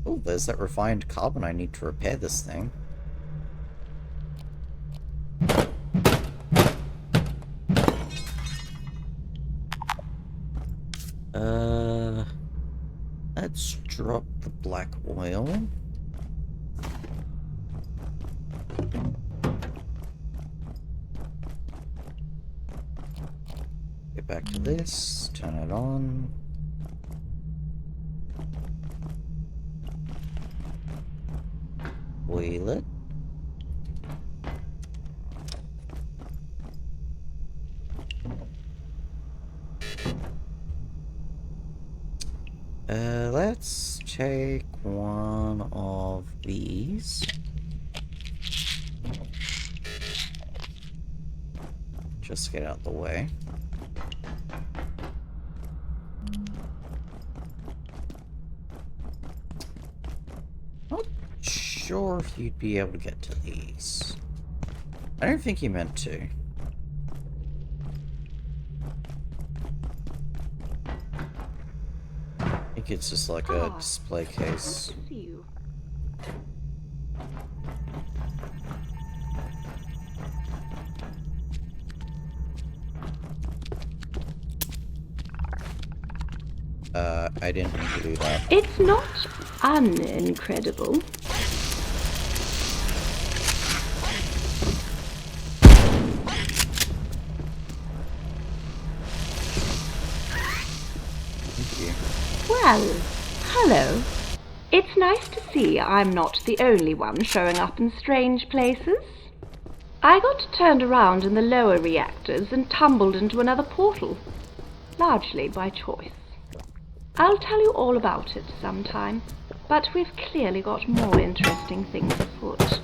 Oh, there's that refined carbon. I need to repair this thing. Let's drop the black oil. Get back to this, turn it on. Wheel it. Let's take one of these. Just get out the way. Not sure if you'd be able to get to these. I don't think you meant to. I think it's just like a display case. I didn't mean to do that. It's not unincredible. Well, hello. It's nice to see I'm not the only one showing up in strange places. I got turned around in the lower reactors and tumbled into another portal, largely by choice. I'll tell you all about it sometime, but we've clearly got more interesting things afoot.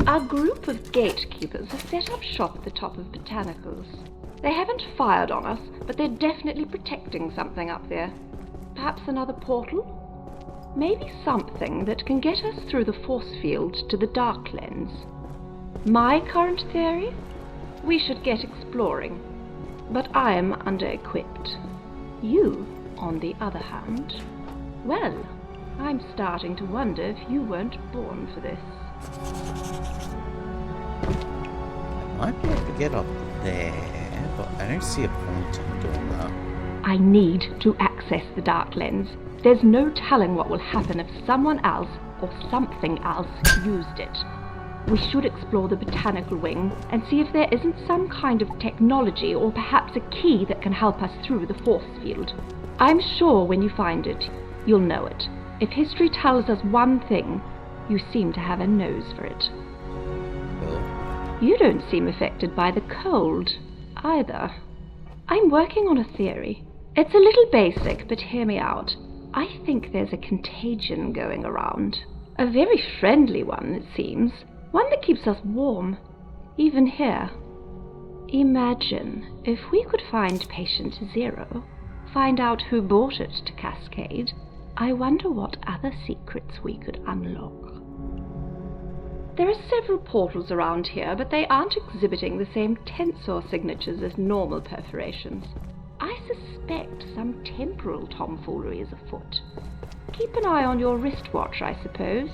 Our group of gatekeepers have set up shop at the top of Botanicals. They haven't fired on us, but they're definitely protecting something up there. Perhaps another portal? Maybe something that can get us through the force field to the Dark Lens. My current theory? We should get exploring, but I am under-equipped. You, on the other hand, well, I'm starting to wonder if you weren't born for this. I might be able to get up there, but I don't see a point in doing that. I need to access the Dark Lens. There's no telling what will happen if someone else or something else used it. We should explore the botanical wing and see if there isn't some kind of technology or perhaps a key that can help us through the force field. I'm sure when you find it, you'll know it. If history tells us one thing, you seem to have a nose for it. Well, You don't seem affected by the cold, either. I'm working on a theory. It's a little basic, but hear me out. I think there's a contagion going around. A very friendly one, it seems. One that keeps us warm, even here. Imagine if we could find Patient Zero, find out who brought it to Cascade. I wonder what other secrets we could unlock. There are several portals around here, but they aren't exhibiting the same tensor signatures as normal perforations. I suspect some temporal tomfoolery is afoot. Keep an eye on your wristwatch, I suppose.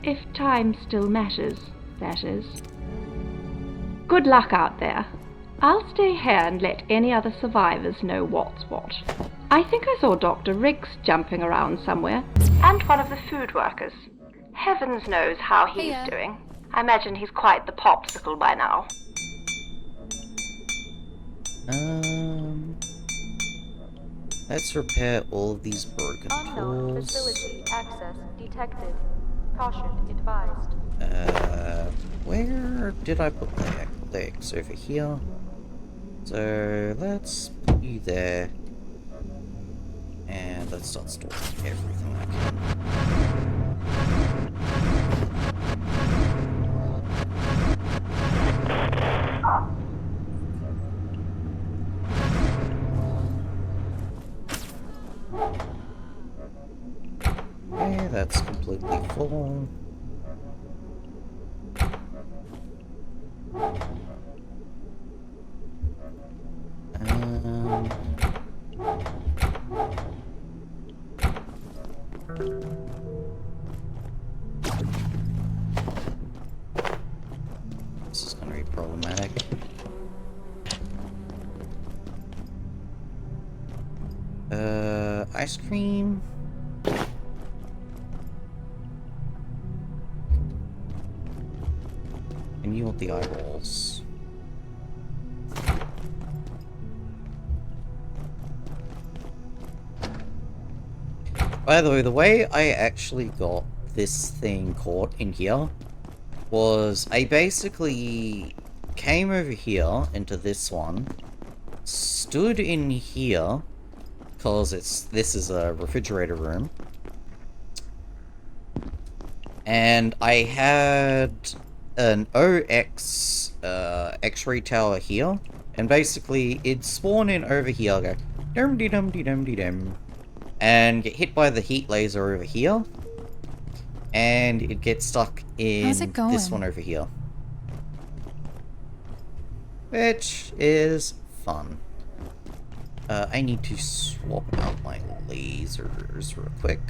If time still matters, that is. Good luck out there. I'll stay here and let any other survivors know what's what. I think I saw Dr. Riggs jumping around somewhere, and one of the food workers. Heavens knows how he's Hiya. doing. I imagine he's quite the popsicle by now. Let's repair all of these broken Unknown tools. facility access detected. Caution advised. Where did I put the legs? Over here. So let's put you there. And let's start storing everything I can. Okay, that's completely full. This is going to be problematic. Ice cream. And you want the eye rolls. By the way I actually got this thing caught in here was I basically came over here into this one, stood in here, because this is a refrigerator room, and I had an OX X-ray tower here, and basically it'd spawn in over here, go dum-de-dum-de-dum-de-dum, and get hit by the heat laser over here, and it gets stuck in How's it going? this one over here, which is fun. I need to swap out my lasers real quick.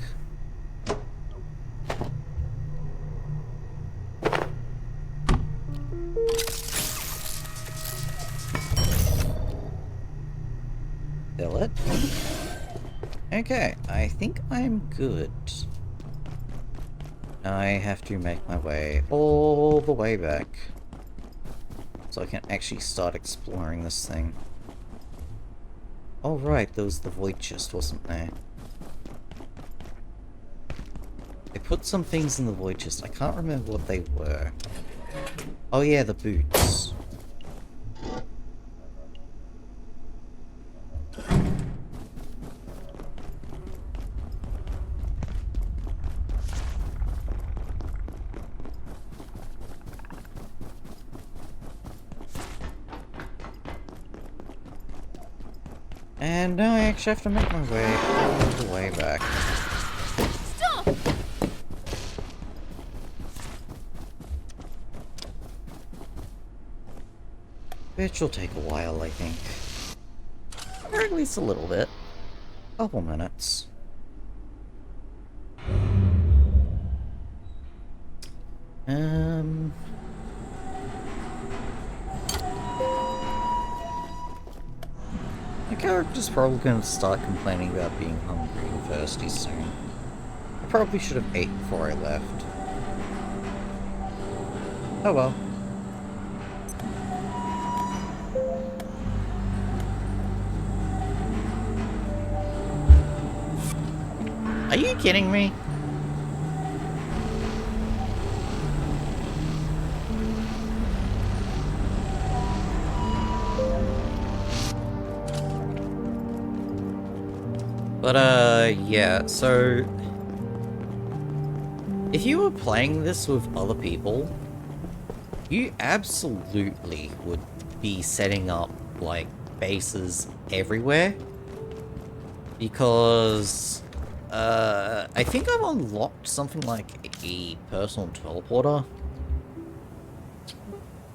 Fill it. Okay, I think I'm good. I have to make my way all the way back so I can actually start exploring this thing. Oh right, there was the void chest, wasn't there? put some things in the void chest. I can't remember what they were. Oh yeah, the boots. And now I actually have to make my way all the way back. Stop! Which will take a while, I think. Or at least a little bit. Couple minutes. My character's probably going to start complaining about being hungry and thirsty soon. I probably should have ate before I left. Oh well. Are you kidding me? But, yeah, so... if you were playing this with other people, you absolutely would be setting up, like, bases everywhere. Because... I think I've unlocked something like a personal teleporter.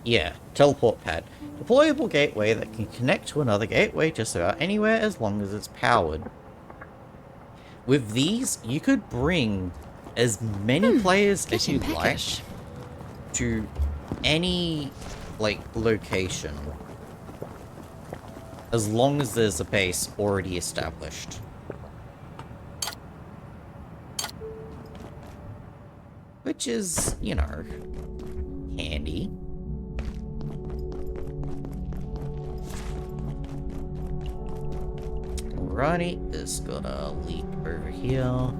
Yeah, teleport pad. Deployable gateway that can connect to another gateway just about anywhere as long as it's powered. With these, you could bring as many players as you like to any, like, location. As long as there's a base already established. Which is, you know, handy. Alrighty, this got a leap over here.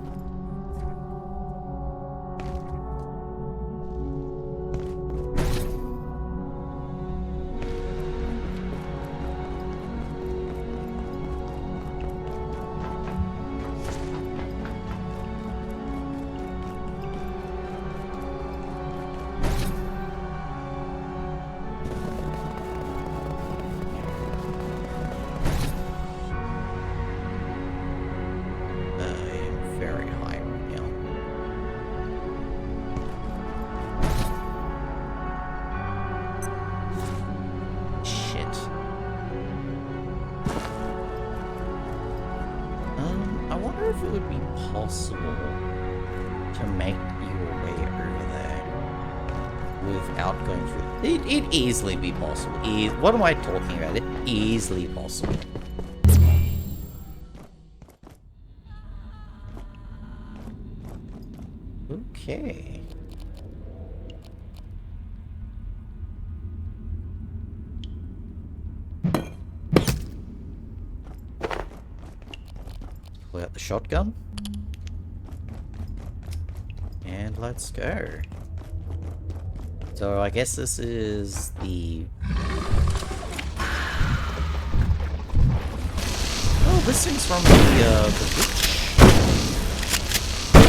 If it would be possible to make your way over there without going through it'd easily be possible. What am I talking about? It easily possible. Okay. Pull out the shotgun. And let's go. So I guess this is the... oh, this thing's from the witch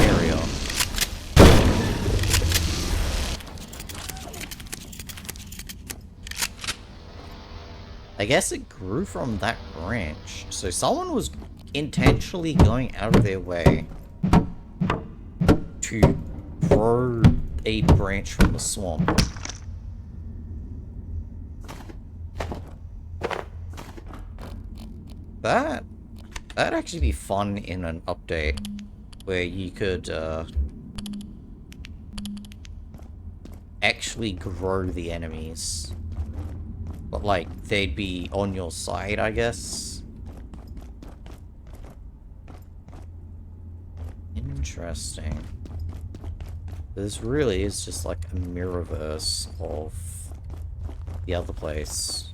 area. I guess it grew from that branch. So someone was intentionally going out of their way to grow a branch from the swamp. That'd actually be fun in an update where you could actually grow the enemies. But like they'd be on your side, I guess. Interesting. This really is just like a mirrorverse of the other place.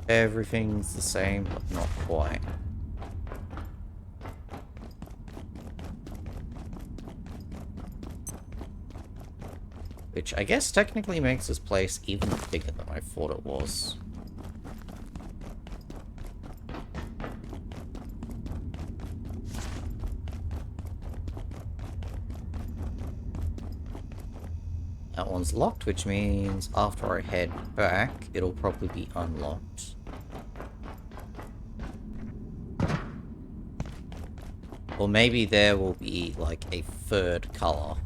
Everything's the same, but not quite. Which I guess technically makes this place even bigger than I thought it was. That one's locked, which means after I head back, it'll probably be unlocked. Or maybe there will be, like, a third color.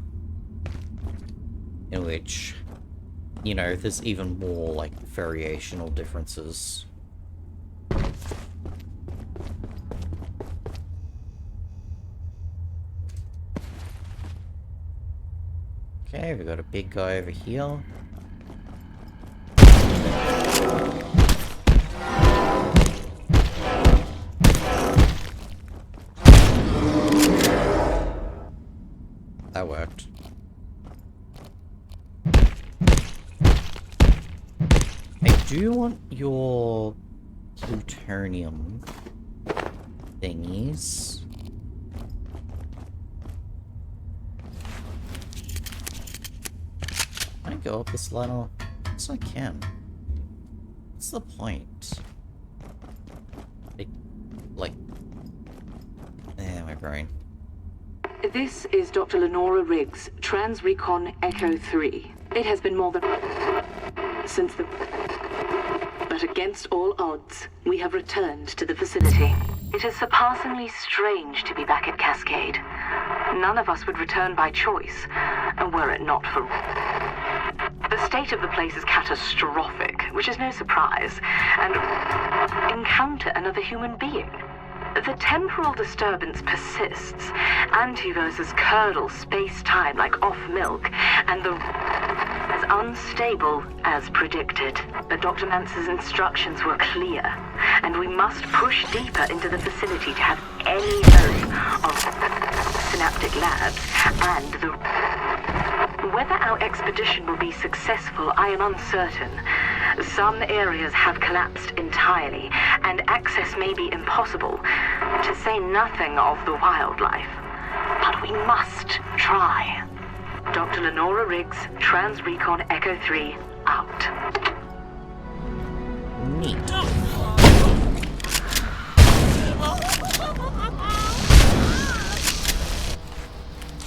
In which, you know, there's even more, like, variational differences. Okay, we got a big guy over here. That worked. I do want your plutonium thingies. Can I go up this ladder? Yes, I can. What's the point? My brain. This is Dr. Lenora Riggs, Trans-Recon Echo 3. It has been more than... since the... But against all odds, we have returned to the facility. It is surpassingly strange to be back at Cascade. None of us would return by choice, and were it not for... The state of the place is catastrophic, which is no surprise, and encounter another human being. The temporal disturbance persists. Antiverses curdle space-time like off milk, and the as unstable as predicted. But Dr. Mance's instructions were clear, and we must push deeper into the facility to have any hope of synaptic labs and the... Whether our expedition will be successful, I am uncertain. Some areas have collapsed entirely, and access may be impossible, to say nothing of the wildlife. But we must try. Dr. Lenora Riggs, Trans-Recon Echo 3, out. Neat.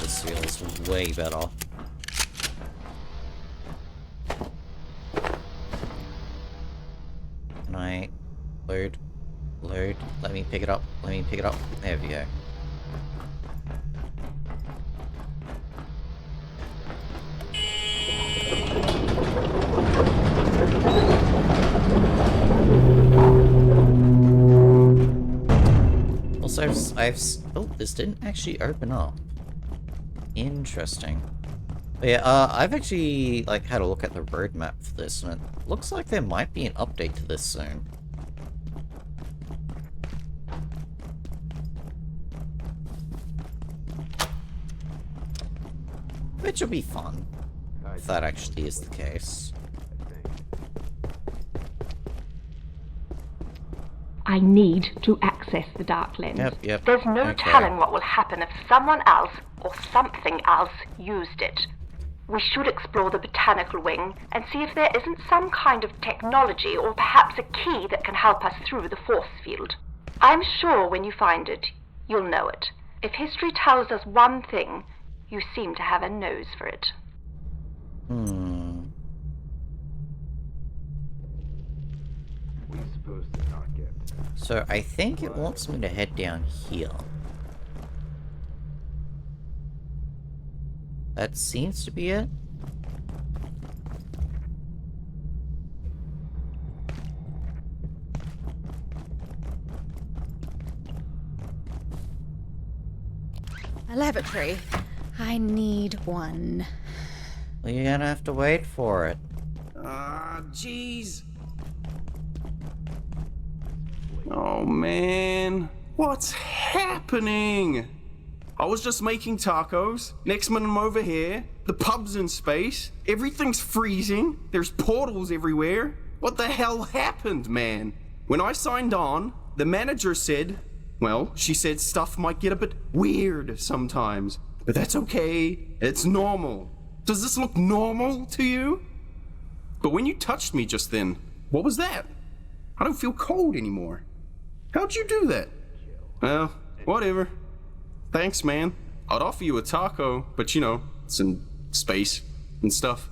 This feels way better. Can I load? Load. Let me pick it up. Let me pick it up. There we go. Also, oh, this didn't actually open up. Interesting. But yeah, I've actually, like, had a look at the roadmap for this, and it looks like there might be an update to this soon. Which will be fun, if that actually is the case. I need to access the Dark Lens. Yep. There's no telling what will happen if someone else or something else used it. We should explore the botanical wing and see if there isn't some kind of technology or perhaps a key that can help us through the force field. I'm sure when you find it, you'll know it. If history tells us one thing, you seem to have a nose for it. So I think it wants me to head down here. That seems to be it. A lavatory. I need one. Well, you're gonna have to wait for it. Ah, jeez. Oh, man. What's happening? I was just making tacos. Next minute I'm over here. The pub's in space. Everything's freezing. There's portals everywhere. What the hell happened, man? When I signed on, the manager said, well, she said stuff might get a bit weird sometimes. But that's okay. It's normal. Does this look normal to you? But when you touched me just then, what was that? I don't feel cold anymore. How'd you do that? Well, whatever. Thanks, man. I'd offer you a taco, but you know, it's in space and stuff.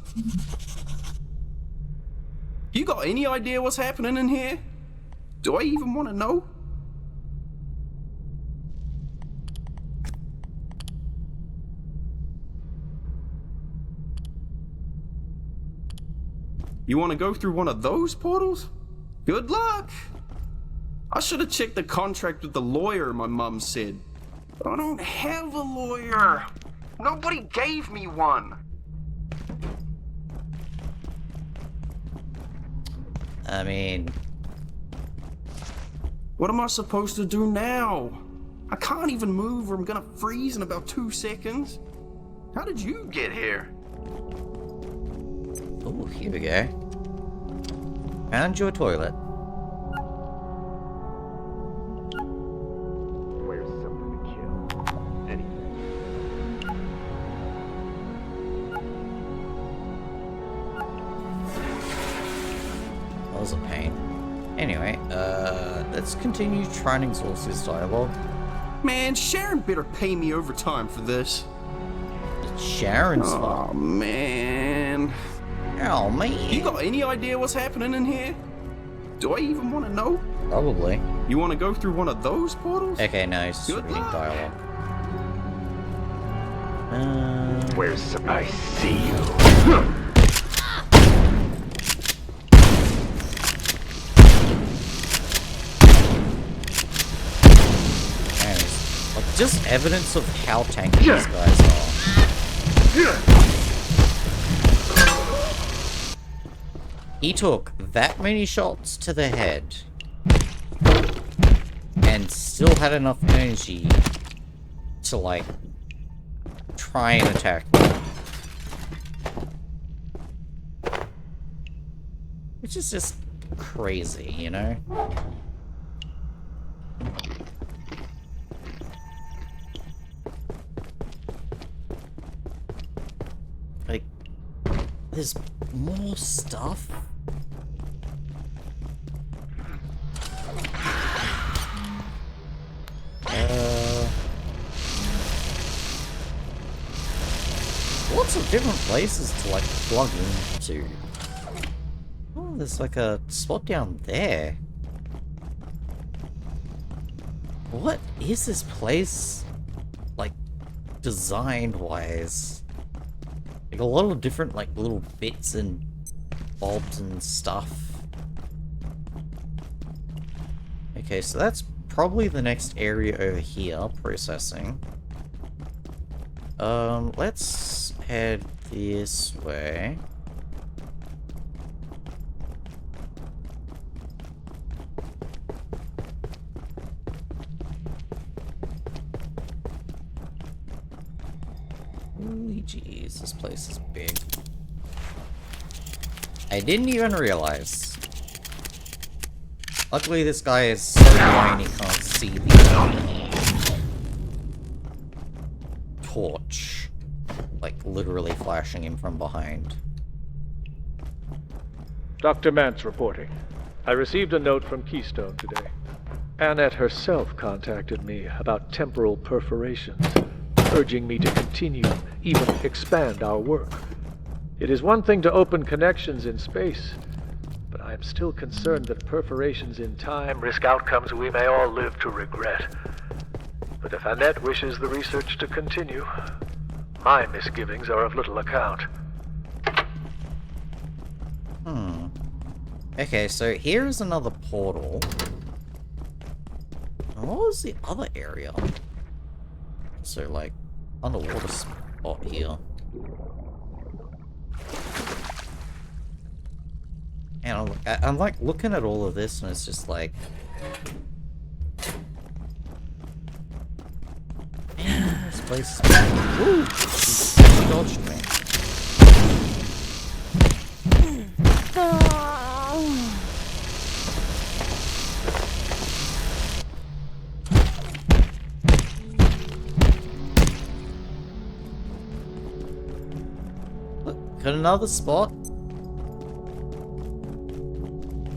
You got any idea what's happening in here? Do I even want to know? You want to go through one of those portals? Good luck! I should have checked the contract with the lawyer, my mom said. I don't have a lawyer. Nobody gave me one. I mean... What am I supposed to do now? I can't even move or I'm gonna freeze in about 2 seconds. How did you get here? Oh, here we go. Found your toilet. Where's something to kill? Anything. That was a pain. Anyway, let's continue trying to exhaust this dialogue. Man, Sharon better pay me overtime for this. It's Sharon's fault. Oh, man. Oh, man. You got any idea what's happening in here? Do I even want to know? Probably. You want to go through one of those portals? Okay, no, it's just Good reading luck. dialogue. Where's some... I see you. Anyways, like, just evidence of how tanky these guys are. He took that many shots to the head and still had enough energy to, like, try and attack me. Which is just crazy, you know? Like, there's more stuff? Lots of different places to, like, plug into. Oh, there's like a spot down there. What is this place, like, design-wise? Like, a lot of different, like, little bits and bobs and stuff. Okay, so that's probably the next area over here, processing. Let's head this way. Holy jeez, this place is big. I didn't even realize. Luckily this guy is so blind he can't see the torch. Like, literally flashing him from behind. Dr. Mance reporting. I received a note from Keystone today. Annette herself contacted me about temporal perforations, urging me to continue, even expand our work. It is one thing to open connections in space, but I am still concerned that perforations in time risk outcomes we may all live to regret. But if Annette wishes the research to continue, my misgivings are of little account. Okay, so here's another portal. And what was the other area? So, like, underwater spot here. And I'm like looking at all of this and it's just like... Man, this place is... Woo! She dodged me. Got another spot?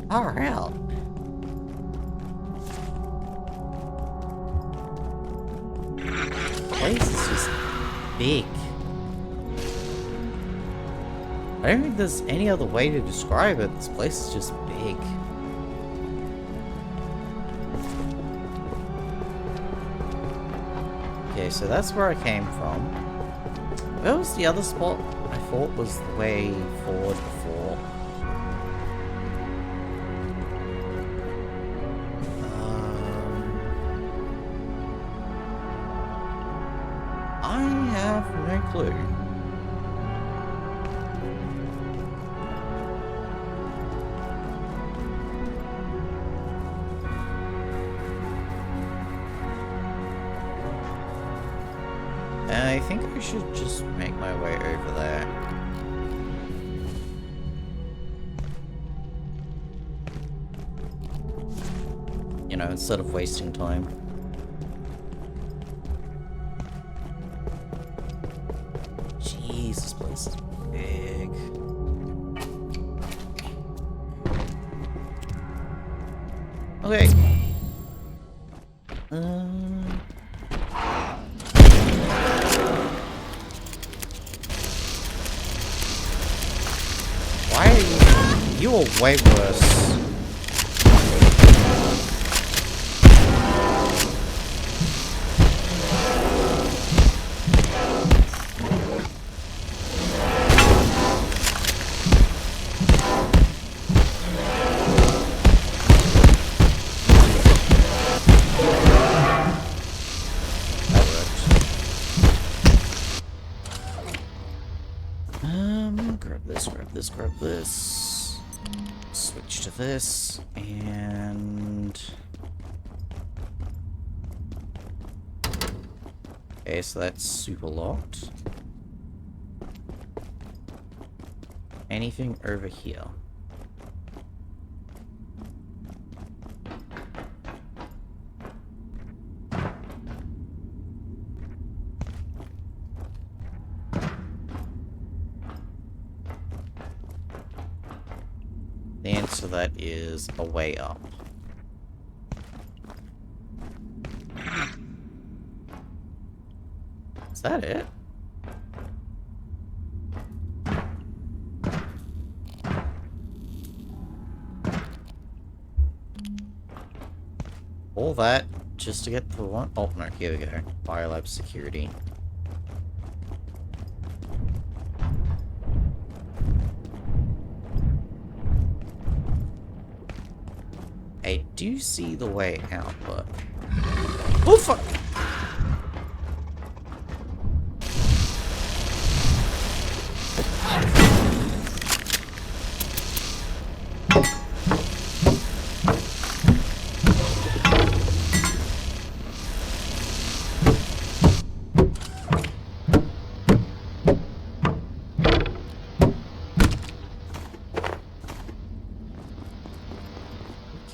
Far out. Place is just big. I don't think there's any other way to describe it. This place is just big. Okay, so that's where I came from. Where was the other spot I thought was the way forward before? I have no clue. I think I should just make my way over there. You know, instead of wasting time. Jeez, this place is big. Okay. Why are you are way worse. Grab this, switch to this, and... Okay, so that's super locked. Anything over here? The answer to that is a way up. Is that it? All that just to get to one? Oh no, here we go. Biolab security. I do see the way out, but... Oh, fuck!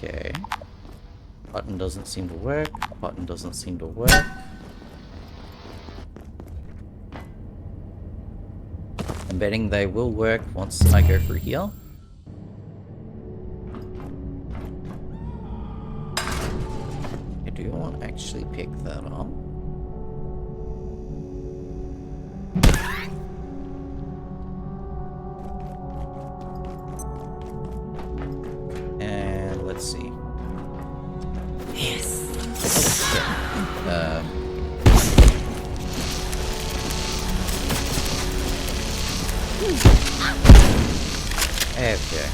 Okay. Button doesn't seem to work. Button doesn't seem to work. I'm betting they will work once I go through here. I do want to actually pick that up. And let's see. Yes. Okay.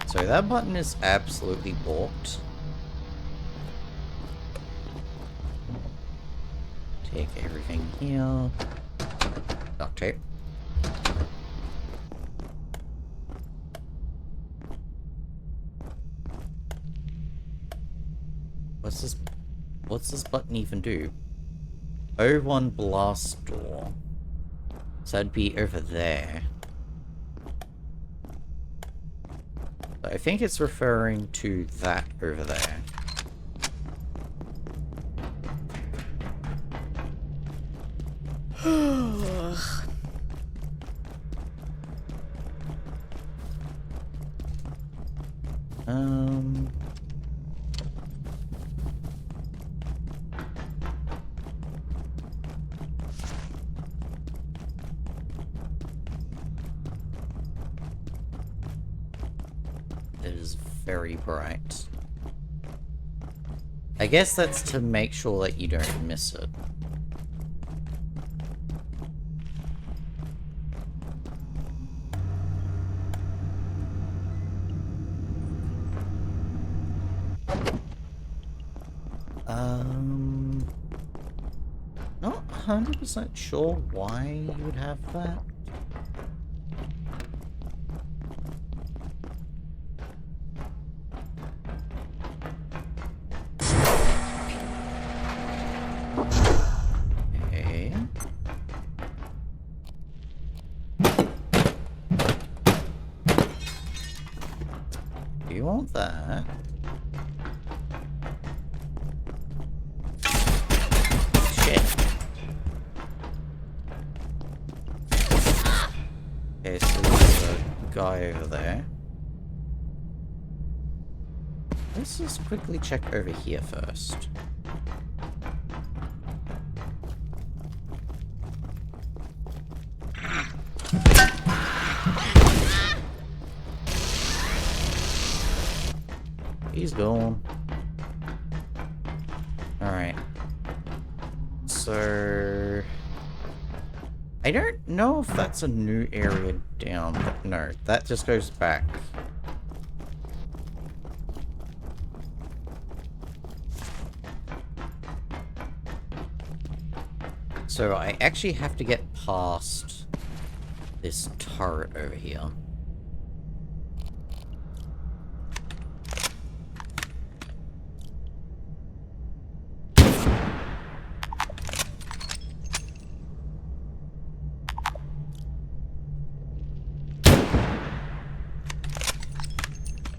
So that button is absolutely blocked. Take everything here. Duct tape. What's this button even do? O1 blast door. So that'd be over there. But I think it's referring to that over there. Um... It is very bright. I guess that's to make sure that you don't miss it. Not 100% sure why you would have that. Okay. Do you want that? Okay, so there's a guy over there. Let's just quickly check over here first. He's gone. Alright. So... I don't know if that's a new area down, but no, that just goes back. So I actually have to get past this turret over here.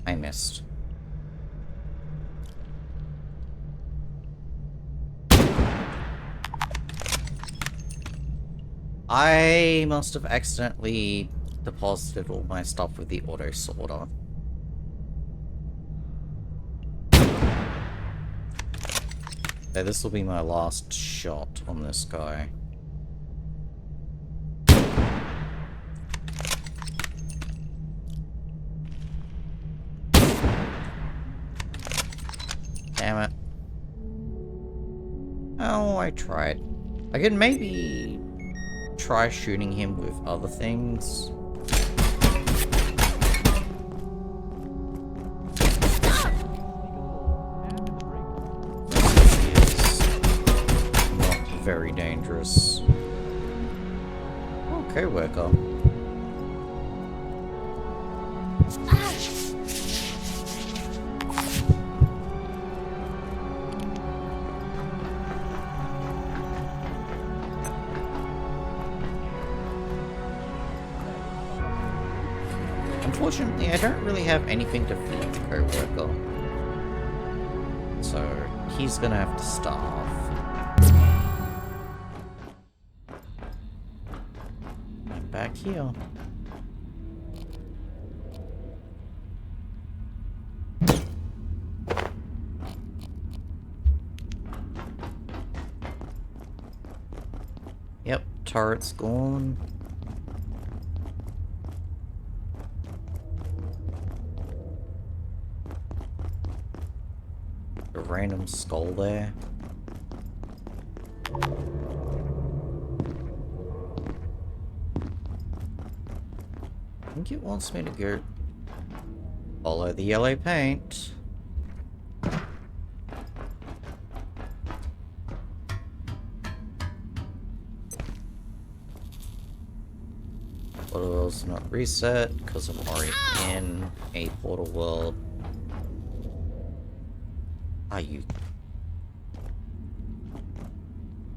I missed. I must have accidentally deposited all my stuff with the auto sorter. So this will be my last shot on this guy. Damn it. Oh, I tried. I could maybe try shooting him with other things. He is not very dangerous. Oh, co-worker. Unfortunately, I don't really have anything to feed the co-worker. So, he's gonna have to starve. I'm back here. Yep, turret's gone. A random skull there. I think it wants me to go follow the yellow paint. Portal world's not reset because I'm already in a portal world. Are you?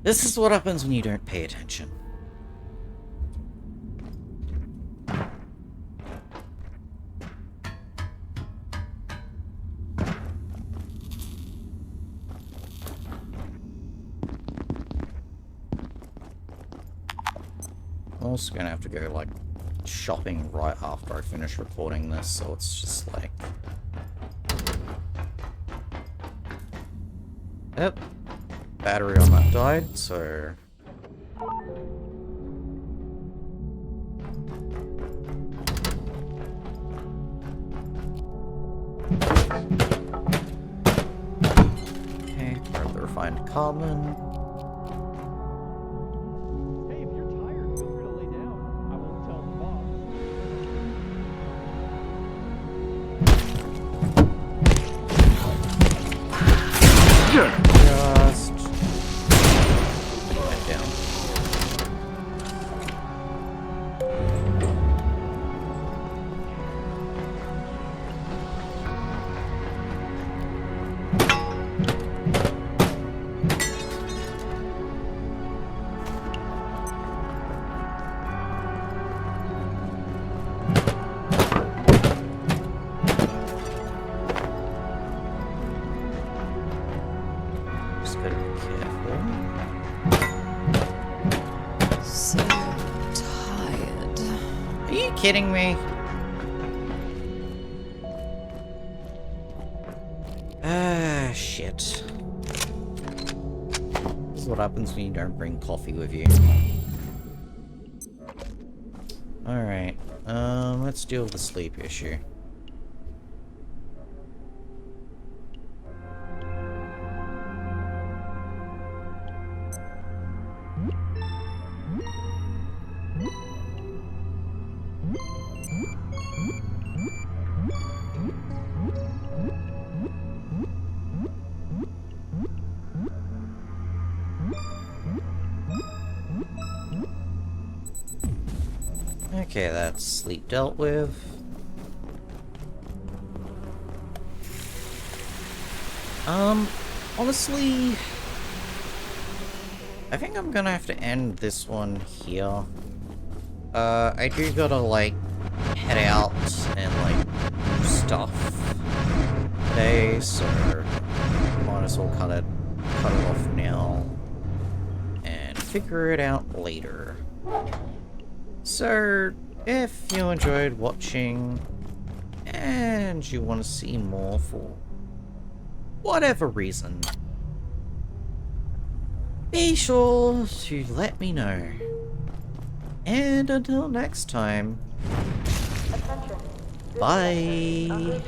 This is what happens when you don't pay attention. I'm also gonna have to go, like, shopping right after I finish recording this, so it's just like Yep. Battery on that died, so... Okay, grab the refined carbon. Hey, if you're tired, feel free to lay down. I won't tell the boss. Just... head down. Just gotta be careful. So tired. Are you kidding me? Ah, shit. This is what happens when you don't bring coffee with you. Alright, let's deal with the sleep issue. Okay, that's sleep dealt with. Honestly, I think I'm gonna have to end this one here. I do gotta, like, head out and, like, do stuff today, so might as well cut it off now and figure it out later. So, if you enjoyed watching and you want to see more for whatever reason, be sure to let me know. And until next time, bye!